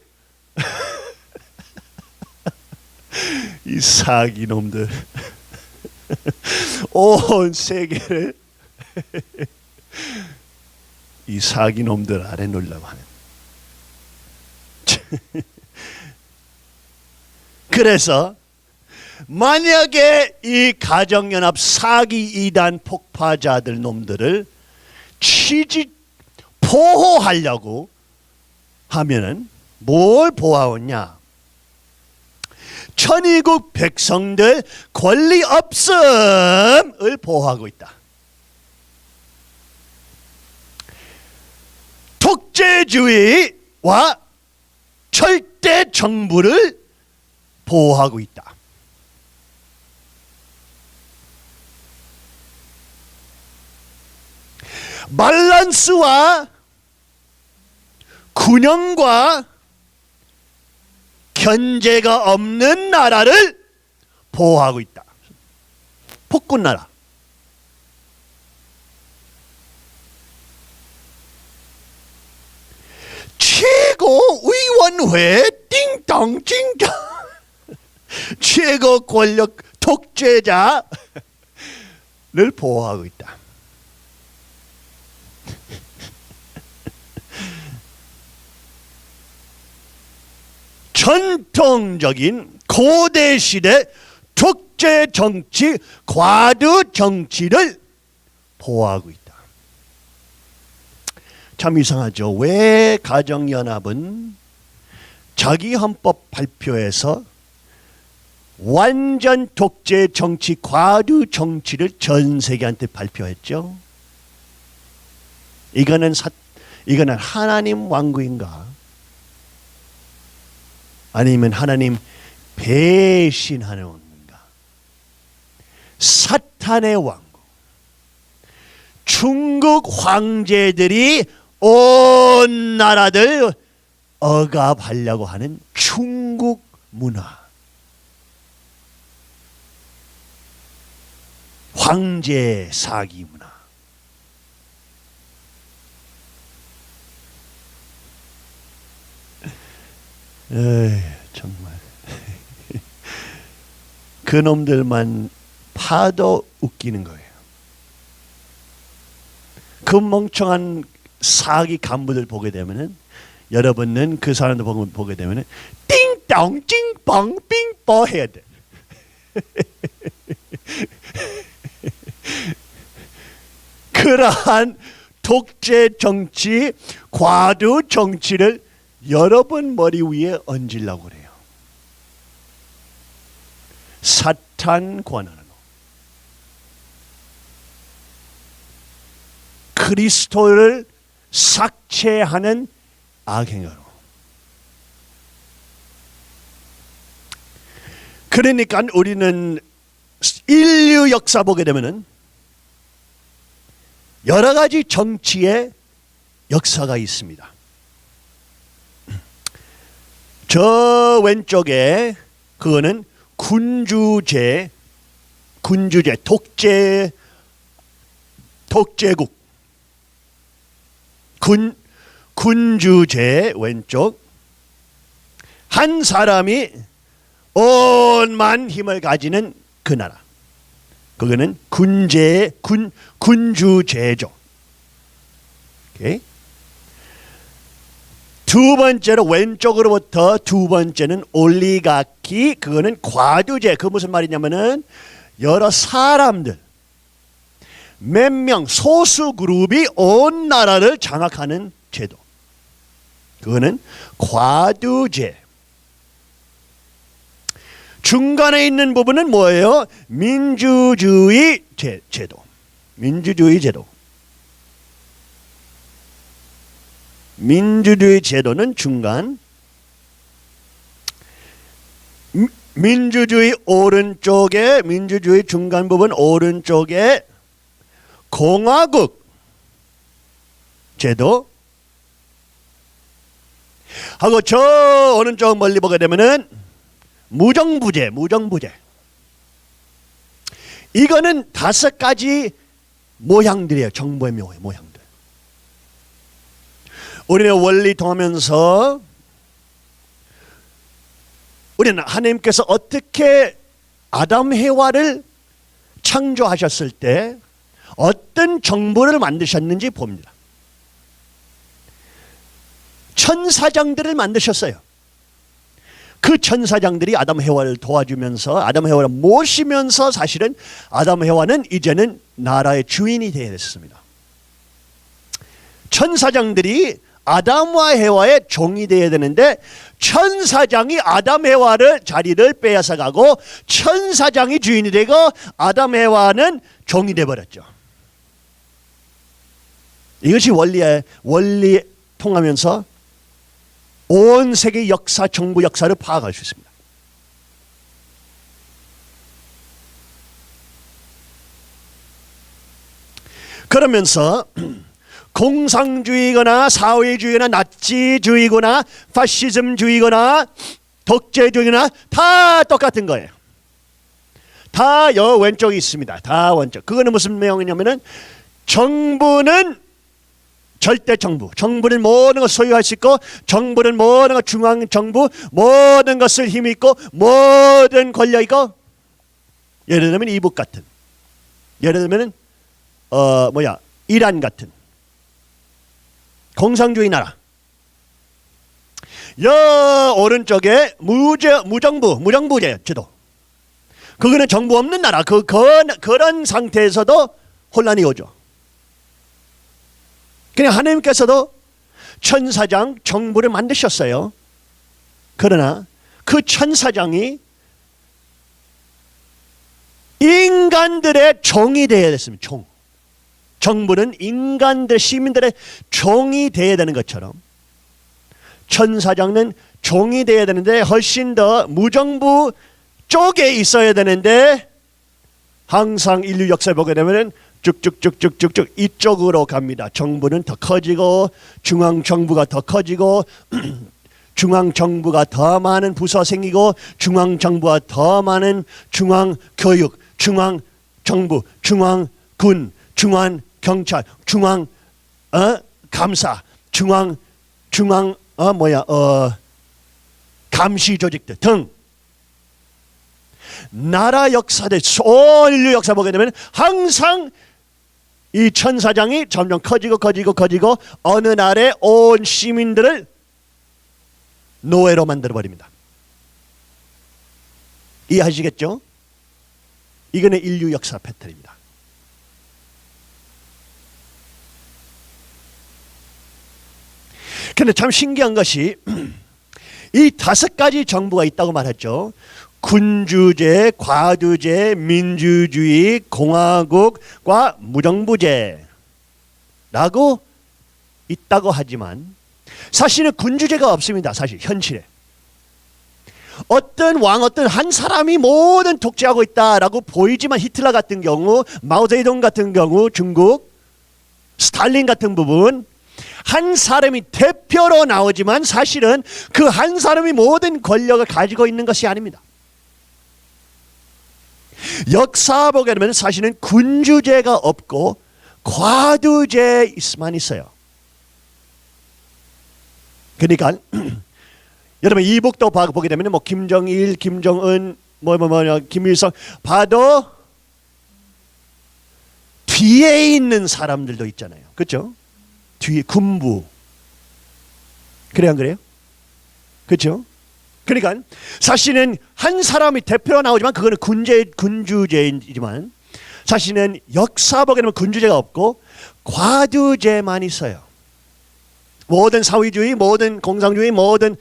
이 사기 놈들 온 세계를 이 사기 놈들 아래 놓으려고 하는. 그래서 만약에 이 가정연합 사기 이단 폭파자들 놈들을 보호하려고 하면은 뭘 보호하냐? 천이국 백성들 권리 없음을 보호하고 있다. 독재주의와 절대 정부를 보호하고 있다. 밸런스와 균형과 견제가 없는 나라를 보호하고 있다. 폭군 나라. 최고위원회 띵동 띵동. 최고 권력 독재자를 보호하고 있다. 전통적인 고대 시대 독재 정치, 과도 정치를 보호하고 있다. 참 이상하죠. 왜 가정연합은 자기 헌법 발표에서 완전 독재 정치, 과도 정치를 전 세계한테 발표했죠? 이거는 하나님 왕국인가? 아니면 하나님 배신하는 왕국인가? 사탄의 왕국. 중국 황제들이 온 나라들 억압하려고 하는 중국 문화. 황제 사기 문화. 정말 그놈들만 파도 웃기는 거예요. 그 멍청한 사기 간부들 보게 되면은, 여러분은 그 사람들 보게 되면은 띵동 찡뻥 빙뻐 해야 돼. 그러한 독재 정치, 과도 정치를 여러분 머리 위에 얹으려고 그래요. 사탄 권한으로, 그리스도를 삭제하는 악행으로. 그러니까 우리는 인류 역사 보게 되면은 여러 가지 정치의 역사가 있습니다. 저 왼쪽에 그거는 군주제, 독재국, 군주제 왼쪽. 한 사람이 온만 힘을 가지는 그 나라. 그거는 군주제죠. 오케이? 두 번째로 왼쪽으로부터 두 번째는 올리가키, 그거는 과두제. 그 무슨 말이냐면은 여러 사람들, 몇 명, 소수 그룹이 온 나라를 장악하는 제도. 그거는 과두제. 중간에 있는 부분은 뭐예요? 민주주의 제도. 민주주의 제도. 민주주의 제도는 중간. 민주주의 오른쪽에, 민주주의 중간 부분 오른쪽에 공화국 제도 하고, 저 오른쪽 멀리 보게 되면은 무정부제. 무정부제. 이거는 5가지 모양들이에요. 정부의 모양들. 우리는 원리 통하면서 우리는 하나님께서 어떻게 아담 해와를 창조하셨을 때 어떤 정부를 만드셨는지 봅니다. 천사장들을 만드셨어요. 그 천사장들이 아담 해와를 도와주면서, 아담 해와를 모시면서, 사실은 아담 해와는 이제는 나라의 주인이 되어야 됐습니다. 천사장들이 아담과 해와의 종이 되어야 되는데, 천사장이 아담 해와를 자리를 빼앗아 가고 천사장이 주인이 되고 아담 해와는 종이 되어 버렸죠. 이것이 원리에 통하면서 온 세계 역사, 정부 역사를 파악할 수 있습니다. 그러면서 공산주의거나 사회주의나 나치주의거나 파시즘주의거나 독재주의나 다 똑같은 거예요. 다 여 왼쪽에 있습니다. 다 왼쪽. 그거는 무슨 내용이냐면은 정부는 절대 정부. 정부는 모든 것을 소유할 수 있고, 정부는 모든 것, 중앙 정부 모든 것을 힘이 있고, 모든 권력 있고, 예를 들면 이북 같은, 예를 들면 이란 같은 공산주의 나라. 여 오른쪽에 무정부제 제도. 그거는 정부 없는 나라. 그런 상태에서도 혼란이 오죠. 그냥 하나님께서도 천사장, 정부를 만드셨어요. 그러나 그 천사장이 인간들의 종이 되어야 됐습니다. 종. 정부는 인간들, 시민들의 종이 되어야 되는 것처럼 천사장은 종이 되어야 되는데, 훨씬 더 무정부 쪽에 있어야 되는데, 항상 인류 역사에 보게 되면 쭉쭉쭉쭉쭉쭉 이쪽으로 갑니다. 정부는 더 커지고, 중앙정부가 더 커지고, 중앙정부가 더 많은 부서 생기고, 중앙정부가 더 많은 중앙교육, 중앙정부, 중앙군, 중앙경찰, 감사, 감시 조직들 등 나라 역사들, 온 인류 역사 보게 되면 항상 이 천사장이 점점 커지고 어느 날에 온 시민들을 노예로 만들어 버립니다. 이해하시겠죠? 이거는 인류 역사 패턴입니다. 그런데 참 신기한 것이 이 5가지 정부가 있다고 말했죠. 군주제, 과두제, 민주주의, 공화국과 무정부제라고 있다고 하지만 사실은 군주제가 없습니다. 사실 현실에. 어떤 왕, 어떤 한 사람이 모든 독재하고 있다라고 보이지만, 히틀러 같은 경우, 마오제이동 같은 경우, 중국, 스탈린 같은 부분, 한 사람이 대표로 나오지만 사실은 그 한 사람이 모든 권력을 가지고 있는 것이 아닙니다. 역사 보게 되면 사실은 군주제가 없고 과두제만 있어요. 그러니까 여러분 이북도 보게 되면 김정일, 김정은, 김일성 봐도 뒤에 있는 사람들도 있잖아요. 그렇죠? 뒤에 군부, 그래요, 안 그래요? 그렇죠? 그러니까 사실은 한 사람이 대표로 나오지만 그거는 군주제이지만 사실은 역사 보게 되면 군주제가 없고 과두제만 있어요. 모든 사회주의, 모든 공산주의, 모든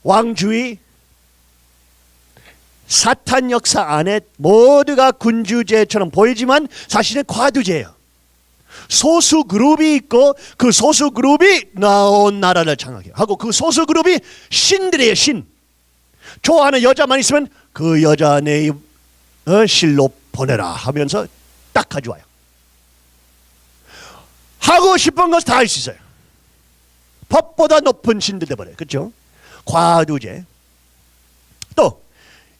왕주의, 사탄 역사 안에 모두가 군주제처럼 보이지만 사실은 과두제예요. 소수 그룹이 있고 그 소수 그룹이 나온 나라를 장악해요. 하고 그 소수 그룹이 신들이에요. 신. 좋아하는 여자만 있으면 그 여자 내 실로 보내라 하면서 딱 가져와요. 하고 싶은 것을 다 할 수 있어요. 법보다 높은 신들 돼버려요. 그렇죠? 과두제. 또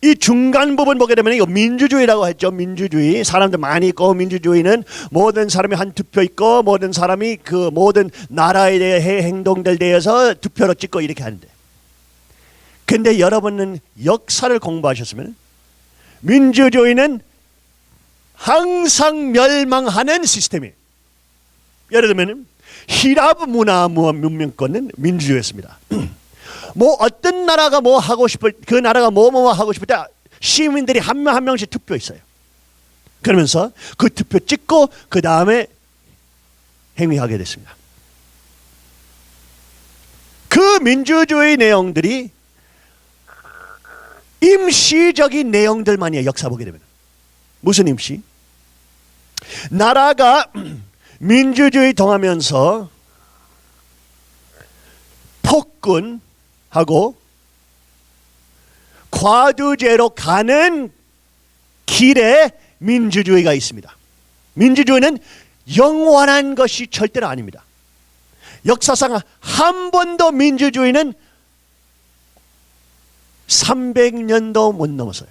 이 중간 부분 보게 되면 이거 민주주의라고 했죠. 민주주의. 사람들 많이 있고 민주주의는 모든 사람이 한 투표 있고 모든 사람이 그 모든 나라에 대해 행동들 대해서 투표로 찍고 이렇게 하는데, 근데 여러분은 역사를 공부하셨으면 민주주의는 항상 멸망하는 시스템이에요. 예를 들면 히랍 문명권은 민주주의였습니다. 뭐 어떤 나라가 뭐 하고 싶을, 그 나라가 뭐 하고 싶을 때 시민들이 한 명 한 명씩 투표했어요. 그러면서 그 투표 찍고 그 다음에 행위하게 됐습니다. 그 민주주의 내용들이 임시적인 내용들만이에요. 역사 보게 되면. 무슨 임시? 나라가 민주주의 통하면서 폭군하고 과두제로 가는 길에 민주주의가 있습니다. 민주주의는 영원한 것이 절대로 아닙니다. 역사상 한 번도 민주주의는 300년도 못 넘었어요.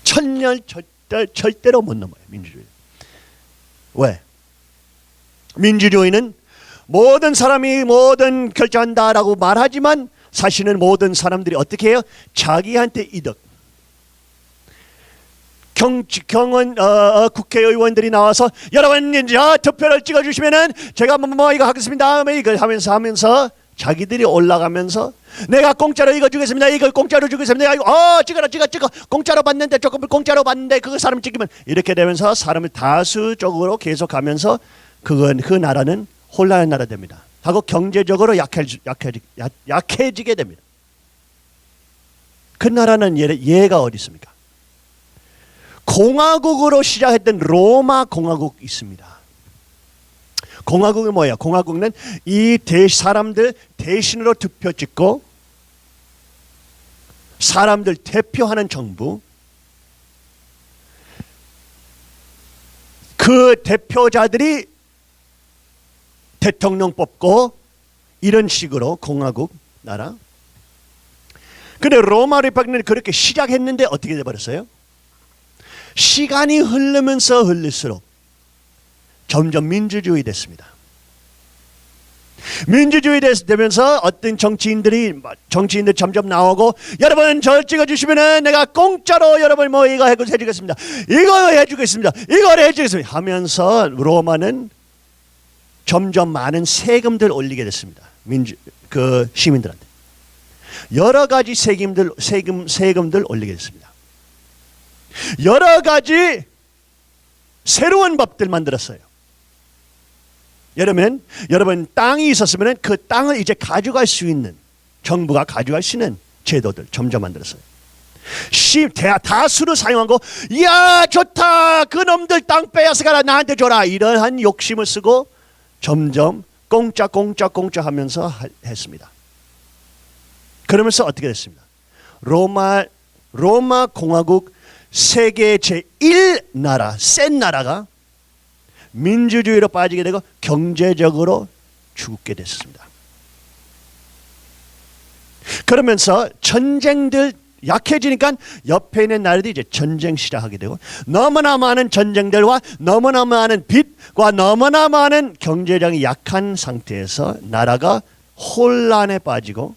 1000년 절대로 못 넘어요. 민주주의. 왜? 민주주의는 모든 사람이 모든 결정한다라고 말하지만 사실은 모든 사람들이 어떻게 해요? 자기한테 이득. 국회의원들이 나와서 여러분 이제 투표를 찍어주시면은 제가 뭐 이거 하겠습니다. 이걸 하면서 자기들이 올라가면서 내가 공짜로 이거 주겠습니다. 이걸 공짜로 주겠습니다. 찍어 공짜로 받는데 조금 공짜로 받는데 그 사람 찍으면 이렇게 되면서 사람을 다수적으로 계속 가면서 그건 그 나라는 혼란의 나라 됩니다. 하고 경제적으로 약해지게 됩니다. 그 나라는 예가 어디 있습니까? 공화국으로 시작했던 로마 공화국 있습니다. 공화국이 뭐예요? 공화국은 이 사람들 대신으로 투표 찍고 사람들 대표하는 정부, 그 대표자들이 대통령 뽑고 이런 식으로 공화국 나라. 근데 로마 리파블릭은 그렇게 시작했는데 어떻게 돼버렸어요? 시간이 흐르면서 흐를수록 점점 민주주의 됐습니다. 민주주의 되면서 어떤 정치인들 점점 나오고 여러분 저 찍어주시면은 내가 공짜로 여러분 뭐 이거 해주겠습니다. 이거 해주겠습니다. 이걸 해주겠습니다. 하면서 로마는 점점 많은 세금들 올리게 됐습니다. 그 시민들한테 여러 가지 세금들 올리게 됐습니다. 여러 가지 새로운 법들 만들었어요. 여러분 땅이 있었으면 그 땅을 이제 가져갈 수 있는, 정부가 가져갈 수 있는 제도들 점점 만들었어요. 다수를 사용하고 이야 좋다 그놈들 땅 빼앗아가라 나한테 줘라 이러한 욕심을 쓰고 점점 공짜 하면서 했습니다. 그러면서 어떻게 됐습니다? 로마 공화국 세계 제1나라 센 나라가 민주주의로 빠지게 되고 경제적으로 죽게 됐습니다. 그러면서 전쟁들 약해지니까 옆에 있는 나라들이 이제 전쟁 시작하게 되고 너무나 많은 전쟁들과 너무나 많은 빚과 너무나 많은 경제력이 약한 상태에서 나라가 혼란에 빠지고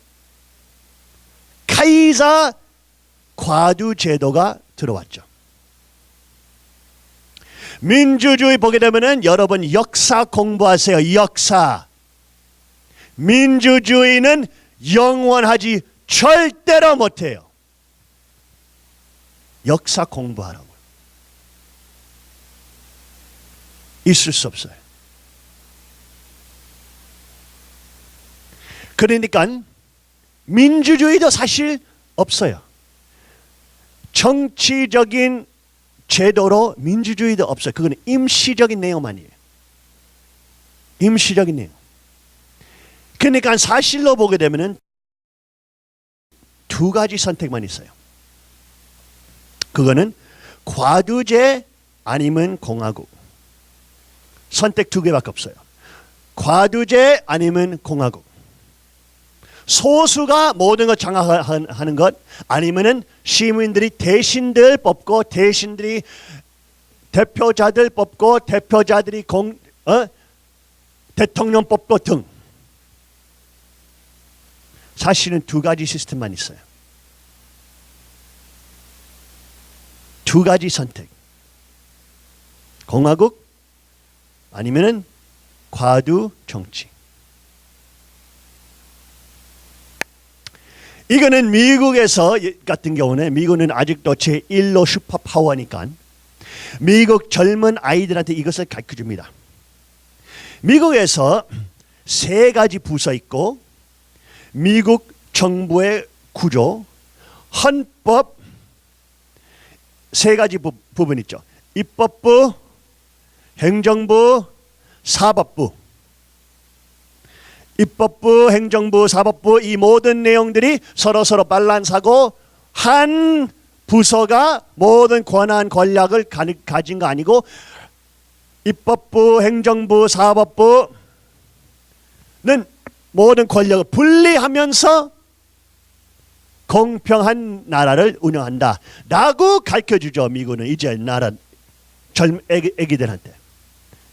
카이사 과두 제도가 들어왔죠. 민주주의 보게 되면은 여러분 역사 공부하세요. 역사. 민주주의는 영원하지 절대로 못해요. 역사 공부하라고. 있을 수 없어요. 그러니까 민주주의도 사실 없어요. 정치적인 제도로 민주주의도 없어요. 그건 임시적인 내용만이에요. 임시적인 내용. 그러니까 사실로 보게 되면은 두 가지 선택만 있어요. 그거는 과두제 아니면 공화국. 선택 두 개밖에 없어요. 과두제 아니면 공화국. 소수가 모든 걸 장악하는 것 아니면은 시민들이 대신들 뽑고 대신들이 대표자들 뽑고 대표자들이 대통령 뽑고 등. 사실은 두 가지 시스템만 있어요. 두 가지 선택. 공화국 아니면은 과두 정치. 이거는 미국에서 같은 경우는 미국은 아직도 제1로 슈퍼파워니까 미국 젊은 아이들한테 이것을 가르쳐줍니다. 미국에서 세 가지 부서 있고 미국 정부의 구조, 헌법 세 가지 부분 있죠. 입법부, 행정부, 사법부. 입법부, 행정부, 사법부 이 모든 내용들이 서로 밸런스하고 한 부서가 모든 권한 권력을 가진 거 아니고 입법부, 행정부, 사법부는 모든 권력을 분리하면서 공평한 나라를 운영한다 라고 가르쳐주죠. 미국은 이제 나라 젊은 애기들한테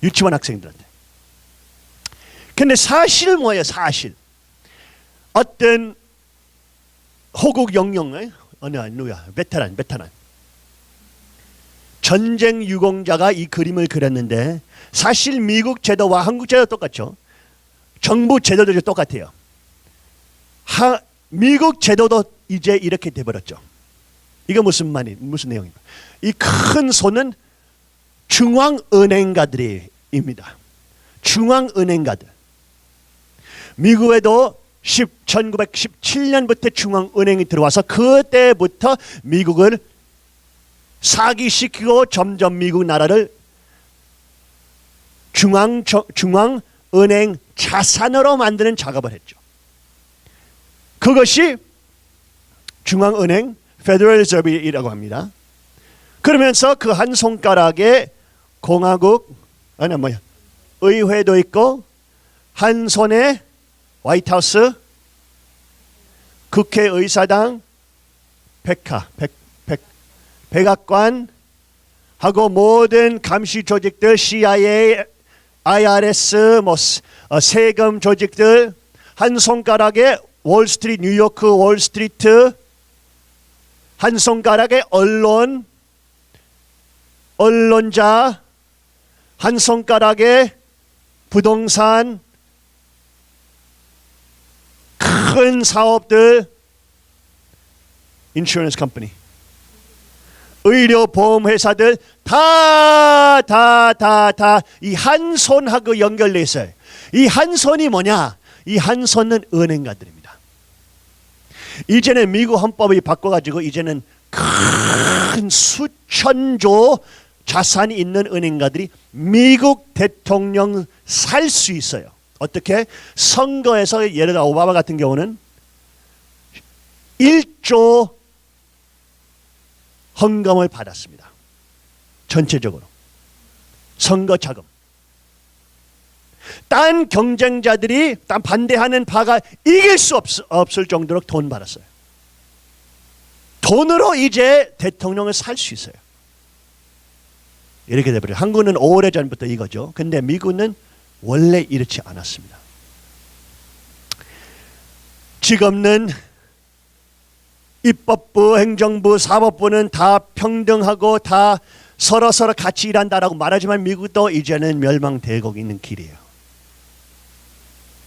유치원 학생들한테. 근데 사실 뭐예요? 사실 어떤 호국 영령의 누구야? 베테랑 전쟁 유공자가 이 그림을 그렸는데 사실 미국 제도와 한국 제도 똑같죠. 정부 제도도 똑같아요. 미국 제도도 이제 이렇게 돼버렸죠. 이거 무슨 내용입니까? 이 큰 손은 중앙은행가들입니다. 중앙은행가들. 미국에도 1917년부터 중앙은행이 들어와서 그때부터 미국을 사기시키고 점점 미국 나라를 중앙은행 자산으로 만드는 작업을 했죠. 그것이 중앙은행 Federal Reserve이라고 합니다. 그러면서 그 한 손가락에 공화국 의회도 있고 한 손에 화이트하우스, 국회의사당, 백악관 하고 모든 감시 조직들 CIA, IRS, 세금 조직들 한 손가락에 월스트리트, 뉴요크 월스트리트 한 손가락에 언론자 한 손가락에 부동산 큰 사업들 인슈런스 컴퍼니 의료 보험 회사들 다 이 한 손하고 연결돼 있어요. 이 한 손이 뭐냐? 이 한 손은 은행가들입니다. 이제는 미국 헌법이 바꿔가지고 이제는 큰 수천조 자산이 있는 은행가들이 미국 대통령 살 수 있어요. 어떻게? 선거에서 예를 들어 오바마 같은 경우는 1조 헌금을 받았습니다. 전체적으로. 선거 자금. 딴 경쟁자들이 딴 반대하는 바가 이길 수 없을 정도로 돈 받았어요. 돈으로 이제 대통령을 살 수 있어요. 이렇게 돼버려요. 한국은 오래전부터 이거죠. 근데 미국은 원래 이렇지 않았습니다. 지금은 입법부, 행정부, 사법부는 다 평등하고 다 서로 같이 일한다라고 말하지만 미국도 이제는 멸망되고 있는 길이에요.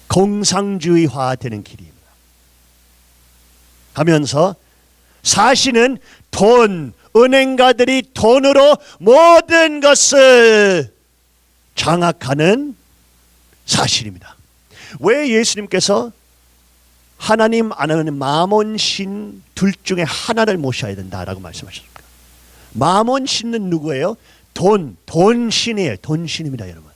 공상주의화 되는 길입니다. 하면서 사실은 은행가들이 돈으로 모든 것을 장악하는 사실입니다. 왜 예수님께서 하나님 안 하는 마몬신 둘 중에 하나를 모셔야 된다라고 말씀하셨습니까? 마몬신은 누구예요? 돈신이에요. 돈신입니다, 여러분.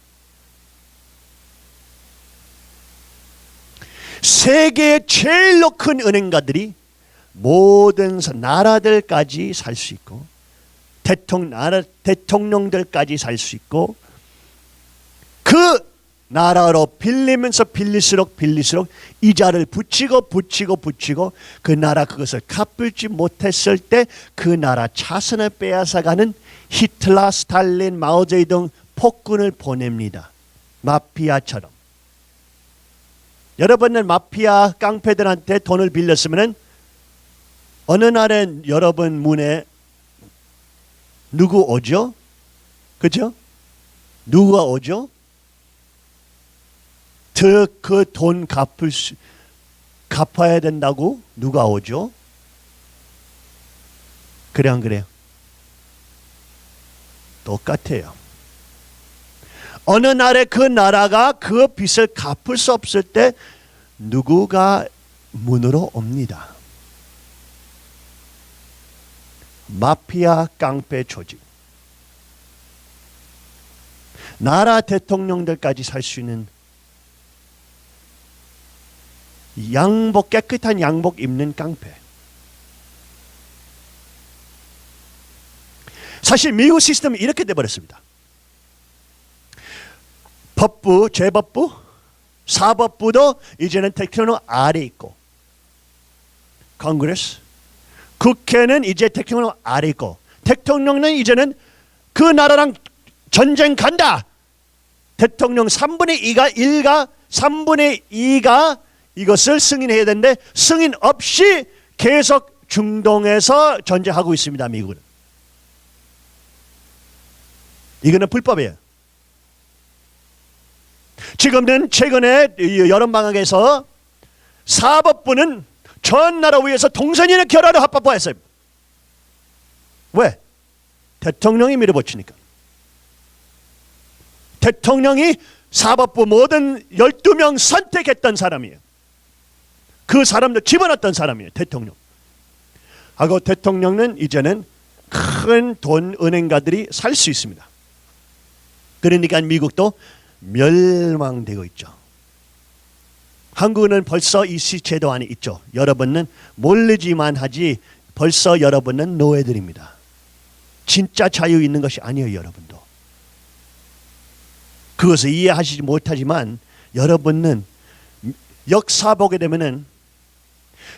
세계의 제일로 큰 은행가들이 모든 나라들까지 살 수 있고 대통령들까지 살 수 있고 그 나라로 빌리면서 빌릴수록 이자를 붙이고 그 나라 그것을 갚을지 못했을 때 그 나라 자선을 빼앗아가는 히틀러, 스탈린, 마오제이둥 폭군을 보냅니다. 마피아처럼. 여러분은 마피아 깡패들한테 돈을 빌렸으면 어느 날에 여러분 문에 누구 오죠? 그죠? 누가 오죠? 그 돈 갚아야 된다고 누가 오죠? 그래 안 그래요? 똑같아요. 어느 날에 그 나라가 그 빚을 갚을 수 없을 때 누구가 문으로 옵니다. 마피아 깡패 조직. 나라 대통령들까지 살 수 있는 깨끗한 양복 입는 깡패. 사실 미국 시스템이 이렇게 돼버렸습니다. 법부, 재법부, 사법부도 이제는 대통령 아래 있고, 컨그레스, 국회는 이제 대통령 아래 있고, 대통령은 이제는 그 나라랑 전쟁 간다. 대통령 3분의 2가 이것을 승인해야 되는데 승인 없이 계속 중동에서 전쟁하고 있습니다. 미국은. 이거는 불법이에요. 지금은 최근에 여름방학에서 사법부는 전 나라 위에서 동성애의 결혼을 합법화했어요. 왜? 대통령이 밀어붙이니까. 대통령이 사법부 모든 12명 선택했던 사람이에요. 그 사람도 집어넣었던 사람이에요. 대통령. 하고 대통령은 이제는 큰 돈 은행가들이 살 수 있습니다. 그러니까 미국도 멸망되고 있죠. 한국은 벌써 이 제도 안에 있죠. 여러분은 모르지만 하지 벌써 여러분은 노예들입니다. 진짜 자유 있는 것이 아니에요. 여러분도. 그것을 이해하시지 못하지만 여러분은 역사 보게 되면은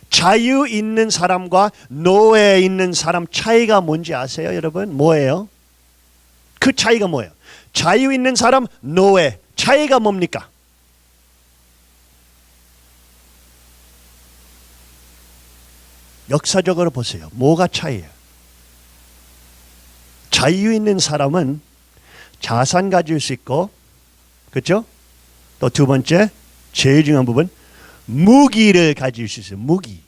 자유 있는 사람과 노예 있는 사람 차이가 뭔지 아세요, 여러분? 뭐예요? 그 차이가 뭐예요? 자유 있는 사람, 노예. 차이가 뭡니까? 역사적으로 보세요. 뭐가 차이예요? 자유 있는 사람은 자산 가질 수 있고, 그렇죠? 또 두 번째, 제일 중요한 부분, 무기를 가질 수 있어요. 무기.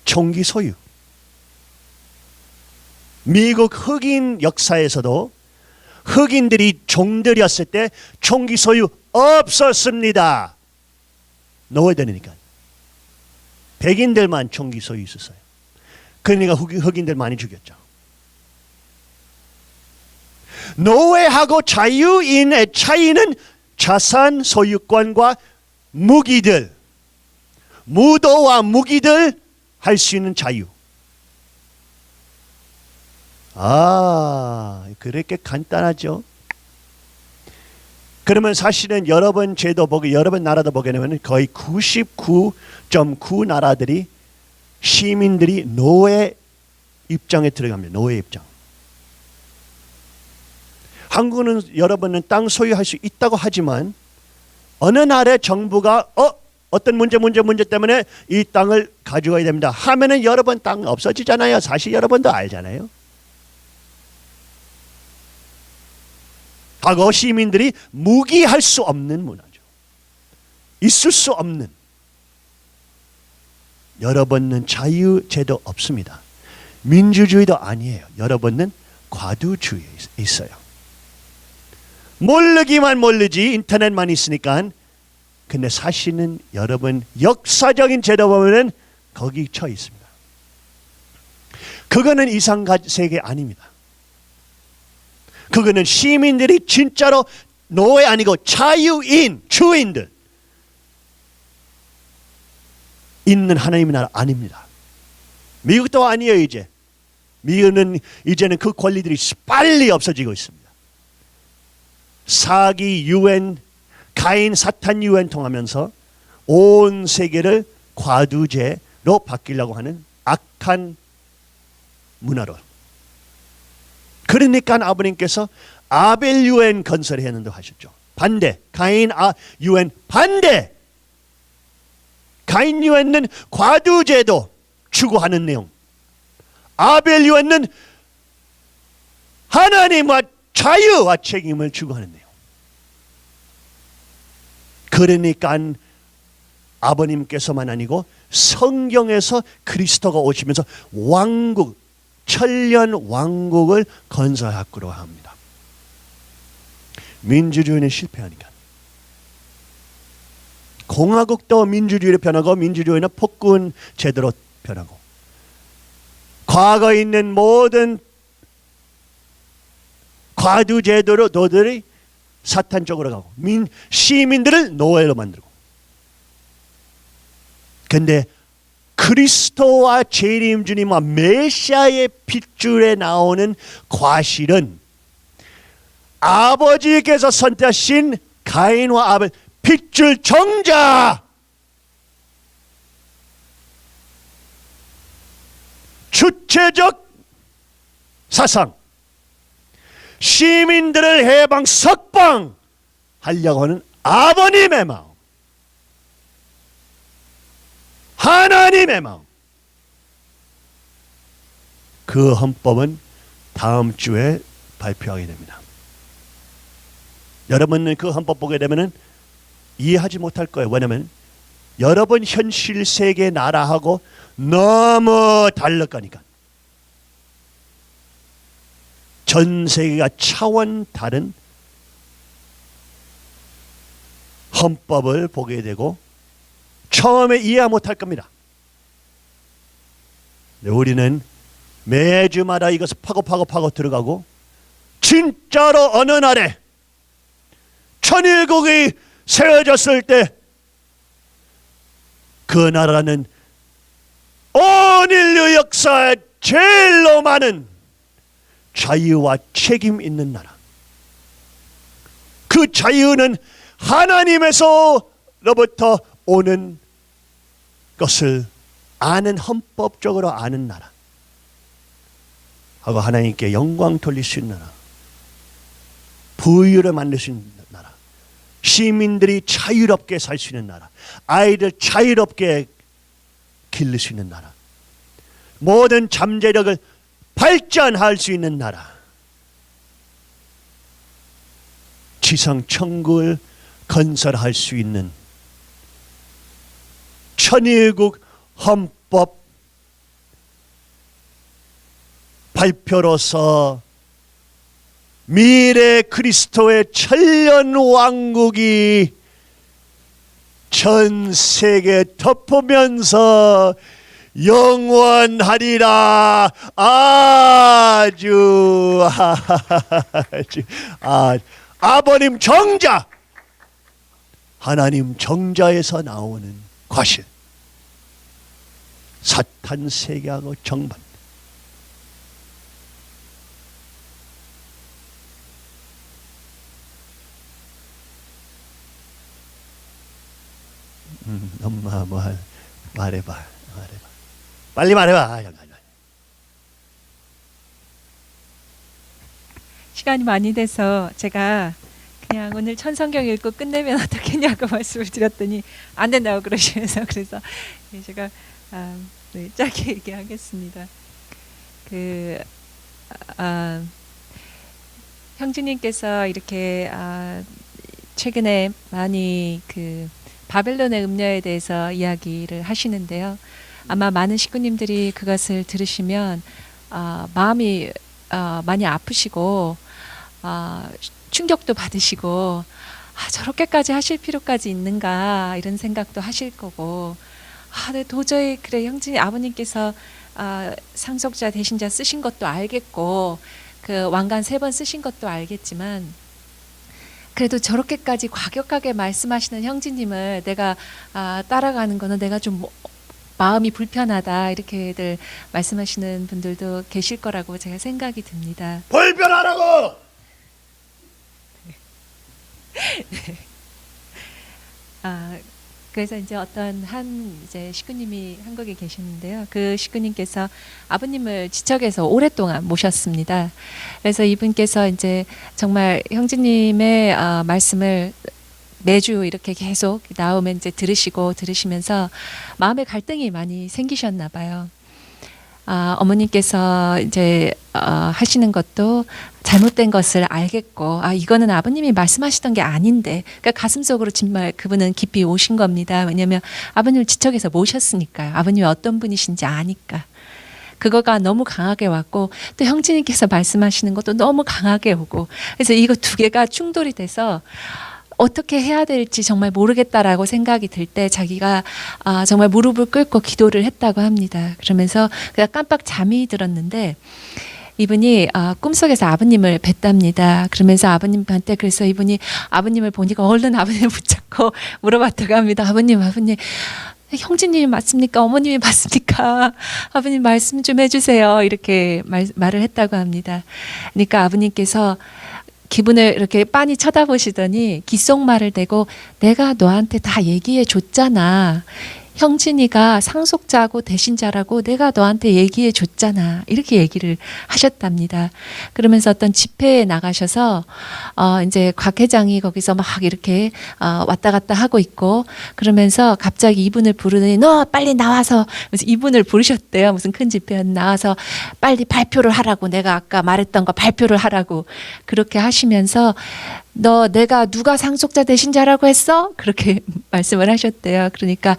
총기 소유. 미국 흑인 역사에서도 흑인들이 종들이었을 때 총기 소유 없었습니다. 노예되니까. 백인들만 총기 소유 있었어요. 그러니까 흑인들 많이 죽였죠. 노예하고 자유인의 차이는 자산 소유권과 무기들, 무도와 무기들 할 수 있는 자유. 그렇게 간단하죠. 그러면 사실은 여러분 제도 보고 여러분 나라도 보게 되면 거의 99.9 나라들이 시민들이 노예 입장에 들어갑니다. 노예 입장. 한국은 여러분은 땅 소유할 수 있다고 하지만 어느 날에 정부가 어떤 문제 때문에 이 땅을 가져가야 됩니다 하면은 여러분 땅 없어지잖아요. 사실 여러분도 알잖아요. 과거 시민들이 무기할 수 없는 문화죠. 있을 수 없는. 여러분은 자유제도 없습니다. 민주주의도 아니에요. 여러분은 과두주의에 있어요. 모르기만 모르지 인터넷만 있으니까. 근데 사실은 여러분 역사적인 제도 보면은 거기 처해 있습니다. 그거는 이상가 세계 아닙니다. 그거는 시민들이 진짜로 노예 아니고 자유인, 주인들 있는 하나님의 나라 아닙니다. 미국도 아니에요. 이제 미국은 이제는 그 권리들이 빨리 없어지고 있습니다. 사기 유엔, 가인 사탄 유엔 통하면서 온 세계를 과두제로 바뀌려고 하는 악한 문화로. 그러니까 아버님께서 아벨 유엔 건설했는데 하셨죠. 반대. 가인 유엔 반대. 가인 유엔은 과두제도 추구하는 내용. 아벨 유엔은 하나님과 자유와 책임을 추구하는 내용. 그러니까 아버님께서만 아니고 성경에서 그리스도가 오시면서 왕국, 천년 왕국을 건설하기로 합니다. 민주주의는 실패하니까. 공화국도 민주주의로 변하고 민주주의는 폭군 제도로 변하고 과거에 있는 모든 과두 제도로 너들이 사탄 쪽으로 가고 시민들을 노예로 만들고. 근데 그리스도와 재림 주님과 메시아의 핏줄에 나오는 과실은 아버지께서 선택하신 가인과 아벨 핏줄 정자, 주체적 사상, 시민들을 해방 석방 하려고 하는 아버님의 마음, 하나님의 마음. 그 헌법은 다음 주에 발표하게 됩니다. 여러분은 그 헌법 보게 되면은 이해하지 못할 거예요. 왜냐하면 여러분 현실 세계 나라하고 너무 다르니까. 전 세계가 차원 다른 헌법을 보게 되고 처음에 이해 못할 겁니다. 우리는 매주마다 이것을 파고 들어가고 진짜로 어느 날에 천일국이 세워졌을 때 그 나라는 온 인류 역사에 제일로 많은 자유와 책임 있는 나라. 그 자유는 하나님에서로부터 오는 것을 아는, 헌법적으로 아는 나라 하고 하나님께 영광 돌릴 수 있는 나라, 부유를 만들 수 있는 나라, 시민들이 자유롭게 살 수 있는 나라, 아이들 자유롭게 기를 수 있는 나라, 모든 잠재력을 발전할 수 있는 나라, 지상 천국을 건설할 수 있는 천일국 헌법 발표로서 미래 그리스도의 천년 왕국이 전 세계 덮으면서 영원하리라. 아주 아버님 정자, 하나님 정자에서 나오는 과실, 사탄 세계하고 정반. 엄마 말해봐. 빨리 말해봐. 시간이 많이 돼서 제가 그냥 오늘 천성경 읽고 끝내면 어떻겠냐고 말씀을 드렸더니 안 된다고 그러시면서, 그래서 제가 짧게 얘기하겠습니다. 형제님께서 이렇게 최근에 많이 그 바벨론의 음녀에 대해서 이야기를 하시는데요. 아마 많은 식구님들이 그것을 들으시면 마음이 많이 아프시고 충격도 받으시고 저렇게까지 하실 필요까지 있는가 이런 생각도 하실 거고 네, 도저히 그래 형제님 아버님께서 상속자 대신자 쓰신 것도 알겠고 그 왕관 3번 쓰신 것도 알겠지만 그래도 저렇게까지 과격하게 말씀하시는 형제님을 내가 따라가는 거는 내가 좀 마음이 불편하다 이렇게들 말씀하시는 분들도 계실 거라고 제가 생각이 듭니다. 불편하라고. 그래서 이제 어떤 이제 식구님이 한국에 계시는데요. 그 식구님께서 아버님을 지척에서 오랫동안 모셨습니다. 그래서 이분께서 이제 정말 형제님의 말씀을 매주 이렇게 계속 나오면 이제 들으시면서 마음의 갈등이 많이 생기셨나 봐요. 어머님께서 이제 하시는 것도 잘못된 것을 알겠고 이거는 아버님이 말씀하시던 게 아닌데 그러니까 가슴속으로 정말 그분은 깊이 오신 겁니다. 왜냐하면 아버님을 지척에서 모셨으니까요. 아버님이 어떤 분이신지 아니까. 그거가 너무 강하게 왔고 또 형제님께서 말씀하시는 것도 너무 강하게 오고 그래서 이거 두 개가 충돌이 돼서 어떻게 해야 될지 정말 모르겠다라고 생각이 들 때 자기가 정말 무릎을 꿇고 기도를 했다고 합니다. 그러면서 그냥 깜빡 잠이 들었는데 이분이 꿈속에서 아버님을 뵀답니다. 그러면서 아버님한테 그래서 이분이 아버님을 보니까 얼른 아버님을 붙잡고 물어봤다고 합니다. 아버님 형제님이 맞습니까? 어머님이 맞습니까? 아버님 말씀 좀 해주세요. 이렇게 말을 했다고 합니다. 그러니까 아버님께서 기분을 이렇게 빤히 쳐다보시더니 귓속말을 대고 내가 너한테 다 얘기해 줬잖아. 형진이가 상속자고 대신자라고 내가 너한테 얘기해 줬잖아. 이렇게 얘기를 하셨답니다. 그러면서 어떤 집회에 나가셔서 이제 곽 회장이 거기서 막 이렇게 왔다 갔다 하고 있고 그러면서 갑자기 이분을 부르더니 너 빨리 나와서 이분을 부르셨대요. 무슨 큰 집회에 나와서 빨리 발표를 하라고 내가 아까 말했던 거 발표를 하라고 그렇게 하시면서 내가 누가 상속자 대신자라고 했어? 그렇게 말씀을 하셨대요. 그러니까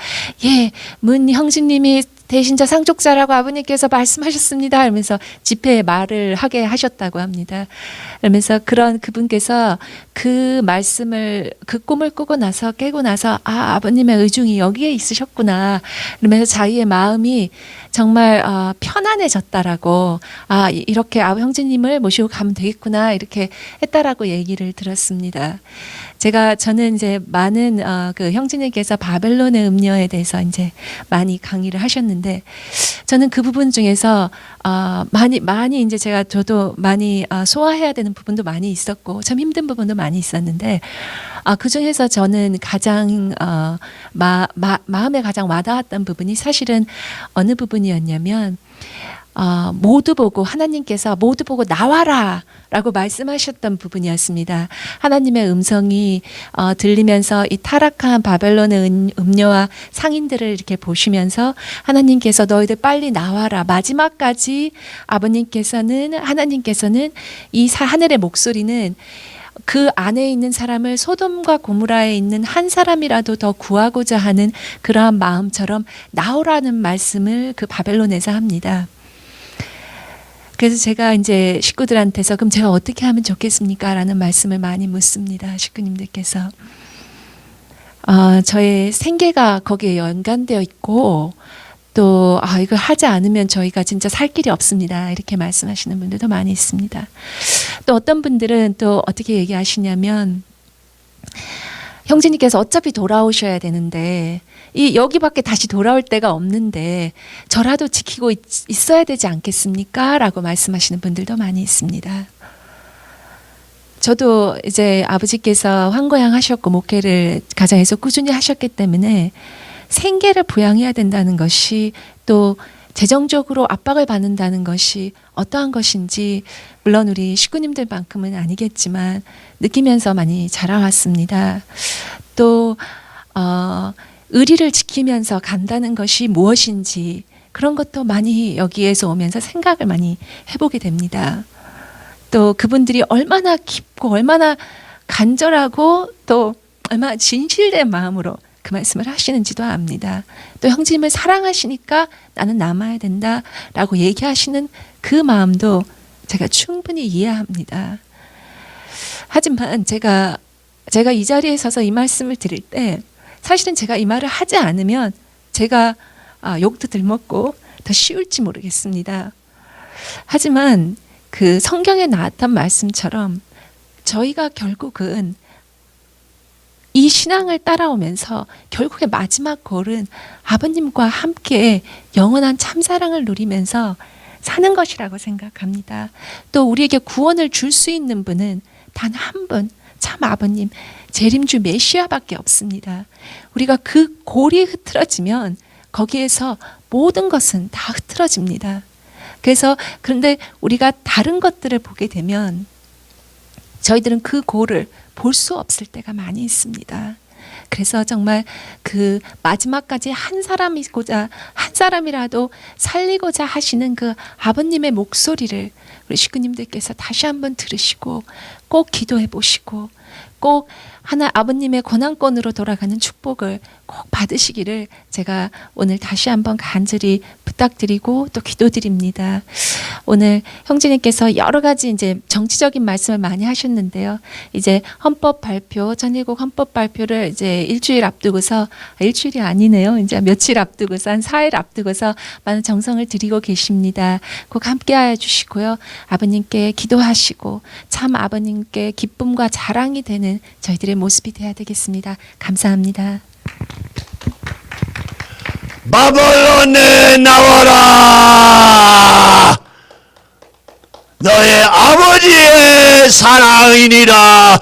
문 형제님이 대신자 상속자라고 아버님께서 말씀하셨습니다. 하면서 집회에 말을 하게 하셨다고 합니다. 그러면서 그분께서 그 말씀을 그 꿈을 꾸고 나서 깨고 나서 아버님의 의중이 여기에 있으셨구나. 그러면서 자기의 마음이 정말 편안해졌다라고 이렇게 형제님을 모시고 가면 되겠구나 이렇게 했다라고 얘기를 들었습니다. 저는 이제 많은 그 형제님께서 바벨론의 음녀에 대해서 이제 많이 강의를 하셨는데 저는 그 부분 중에서 많이 이제 저도 많이 소화해야 되는 부분도 많이 있었고 참 힘든 부분도 많이 있었는데 그 중에서 저는 가장 마음에 가장 와닿았던 부분이 사실은 어느 부분이었냐면 하나님께서 모두 보고 나와라 라고 말씀하셨던 부분이었습니다. 하나님의 음성이 들리면서 이 타락한 바벨론의 음녀와 상인들을 이렇게 보시면서 하나님께서 너희들 빨리 나와라. 마지막까지 하나님께서는 이 하늘의 목소리는 그 안에 있는 사람을 소돔과 고무라에 있는 한 사람이라도 더 구하고자 하는 그러한 마음처럼 나오라는 말씀을 그 바벨론에서 합니다. 그래서 제가 이제 식구들한테서 그럼 제가 어떻게 하면 좋겠습니까? 라는 말씀을 많이 묻습니다. 식구님들께서. 저의 생계가 거기에 연관되어 있고 또 이걸 하지 않으면 저희가 진짜 살 길이 없습니다. 이렇게 말씀하시는 분들도 많이 있습니다. 또 어떤 분들은 또 어떻게 얘기하시냐면 형제님께서 어차피 돌아오셔야 되는데 여기밖에 다시 돌아올 데가 없는데 저라도 지키고 있어야 되지 않겠습니까? 라고 말씀하시는 분들도 많이 있습니다. 저도 이제 아버지께서 환거양하셨고 목회를 가정에서 꾸준히 하셨기 때문에 생계를 부양해야 된다는 것이 또 재정적으로 압박을 받는다는 것이 어떠한 것인지 물론 우리 식구님들만큼은 아니겠지만 느끼면서 많이 자라왔습니다. 또 의리를 지키면서 간다는 것이 무엇인지 그런 것도 많이 여기에서 오면서 생각을 많이 해보게 됩니다. 또 그분들이 얼마나 깊고 얼마나 간절하고 또 얼마나 진실된 마음으로 그 말씀을 하시는지도 압니다. 또 형제님을 사랑하시니까 나는 남아야 된다라고 얘기하시는 그 마음도 제가 충분히 이해합니다. 하지만 제가 이 자리에 서서 이 말씀을 드릴 때 사실은 제가 이 말을 하지 않으면 제가 욕도 들먹고 더 쉬울지 모르겠습니다. 하지만 그 성경에 나왔던 말씀처럼 저희가 결국은 이 신앙을 따라오면서 결국에 마지막 골은 아버님과 함께 영원한 참사랑을 누리면서 사는 것이라고 생각합니다. 또 우리에게 구원을 줄 수 있는 분은 단 한 분, 참 아버님, 재림주 메시아밖에 없습니다. 우리가 그 골이 흐트러지면 거기에서 모든 것은 다 흐트러집니다. 그런데 우리가 다른 것들을 보게 되면 저희들은 그 골을 볼 수 없을 때가 많이 있습니다. 그래서 정말 그 마지막까지 한 사람이라도 살리고자 하시는 그 아버님의 목소리를 우리 식구님들께서 다시 한번 들으시고 꼭 기도해 보시고 꼭 하나 아버님의 권한권으로 돌아가는 축복을 꼭 받으시기를 제가 오늘 다시 한번 간절히 부탁드리고 또 기도드립니다. 오늘 형제님께서 여러 가지 이제 정치적인 말씀을 많이 하셨는데요. 이제 헌법 발표, 전일국 헌법 발표를 이제 일주일 앞두고서, 일주일이 아니네요. 이제 며칠 앞두고서, 한 4일 앞두고서 많은 정성을 드리고 계십니다. 꼭 함께하여 주시고요. 아버님께 기도하시고 참 아버님께 기쁨과 자랑이 되는 저희들의 모습이 되어야 되겠습니다. 감사합니다. 바벨론에 나와라. 너의 아버지의 사랑이니라.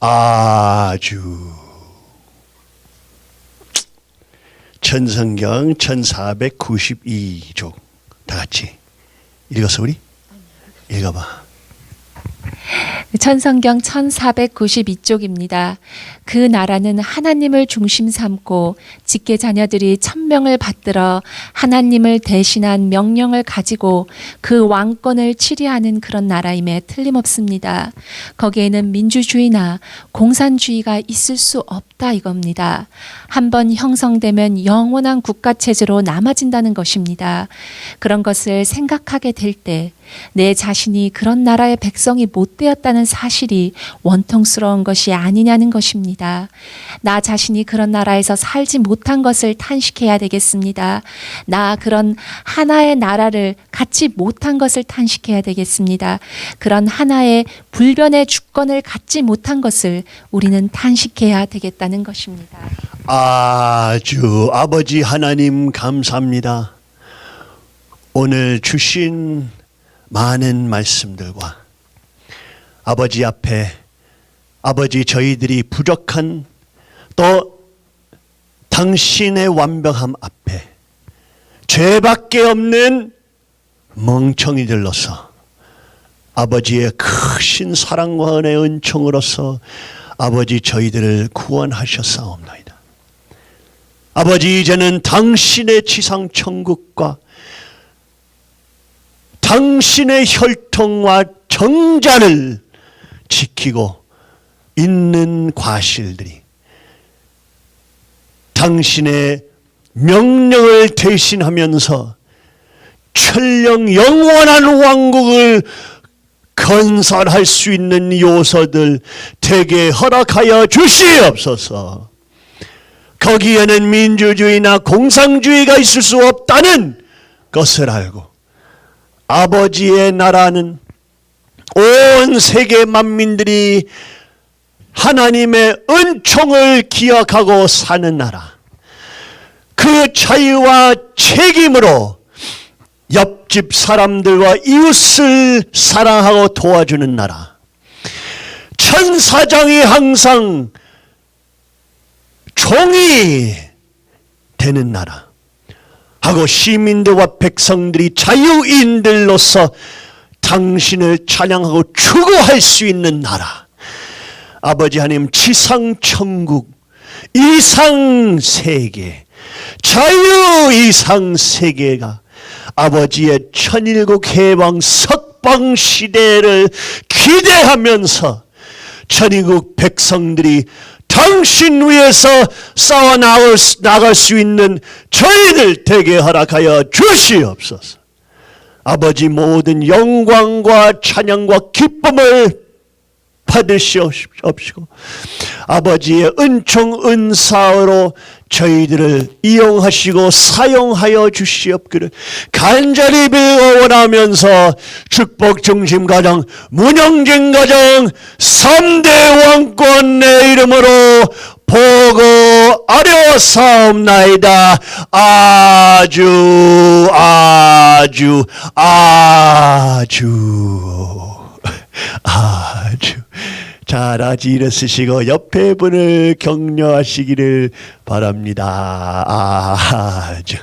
아주 천성경 1492쪽 다 같이 읽었어 우리? 읽어봐. 천성경 1492쪽입니다. 그 나라는 하나님을 중심 삼고 직계 자녀들이 천명을 받들어 하나님을 대신한 명령을 가지고 그 왕권을 치리하는 그런 나라임에 틀림없습니다. 거기에는 민주주의나 공산주의가 있을 수 없다 이겁니다. 한번 형성되면 영원한 국가체제로 남아진다는 것입니다. 그런 것을 생각하게 될 때 내 자신이 그런 나라의 백성이 못 되었다는 사실이 원통스러운 것이 아니냐는 것입니다. 나 자신이 그런 나라에서 살지 못한 것을 탄식해야 되겠습니다. 나 그런 하나의 나라를 갖지 못한 것을 탄식해야 되겠습니다. 그런 하나의 불변의 주권을 갖지 못한 것을 우리는 탄식해야 되겠다는 것입니다. 아주 아버지 하나님 감사합니다. 오늘 주신 많은 말씀들과 아버지 앞에 아버지 저희들이 부족한 또 당신의 완벽함 앞에 죄밖에 없는 멍청이들로서 아버지의 크신 사랑과 은혜의 은총으로서 아버지 저희들을 구원하셨사옵나이다. 아버지 이제는 당신의 지상천국과 당신의 혈통과 정자를 지키고 있는 과실들이 당신의 명령을 대신하면서 천령 영원한 왕국을 건설할 수 있는 요소들 되게 허락하여 주시옵소서. 거기에는 민주주의나 공산주의가 있을 수 없다는 것을 알고 아버지의 나라는 온 세계 만민들이 하나님의 은총을 기억하고 사는 나라, 그 자유와 책임으로 옆집 사람들과 이웃을 사랑하고 도와주는 나라, 천사장이 항상 종이 되는 나라 하고 시민들과 백성들이 자유인들로서 당신을 찬양하고 추구할 수 있는 나라, 아버지 하나님 지상천국 이상 세계, 자유 이상 세계가 아버지의 천일국 해방 석방 시대를 기대하면서 천일국 백성들이 당신 위해서 싸워 나갈 수 있는 저희들 되게 허락하여 주시옵소서. 아버지 모든 영광과 찬양과 기쁨을 받으시옵시고 아버지의 은총 은사로 저희들을 이용하시고 사용하여 주시옵기를 간절히 원하면서 축복 중심 가정 문영진 가정 3대 왕권의 이름으로 보고 아뢰사옵나이다. 아주 잘하지 일어서시고 옆에 분을 격려하시기를 바랍니다. 아주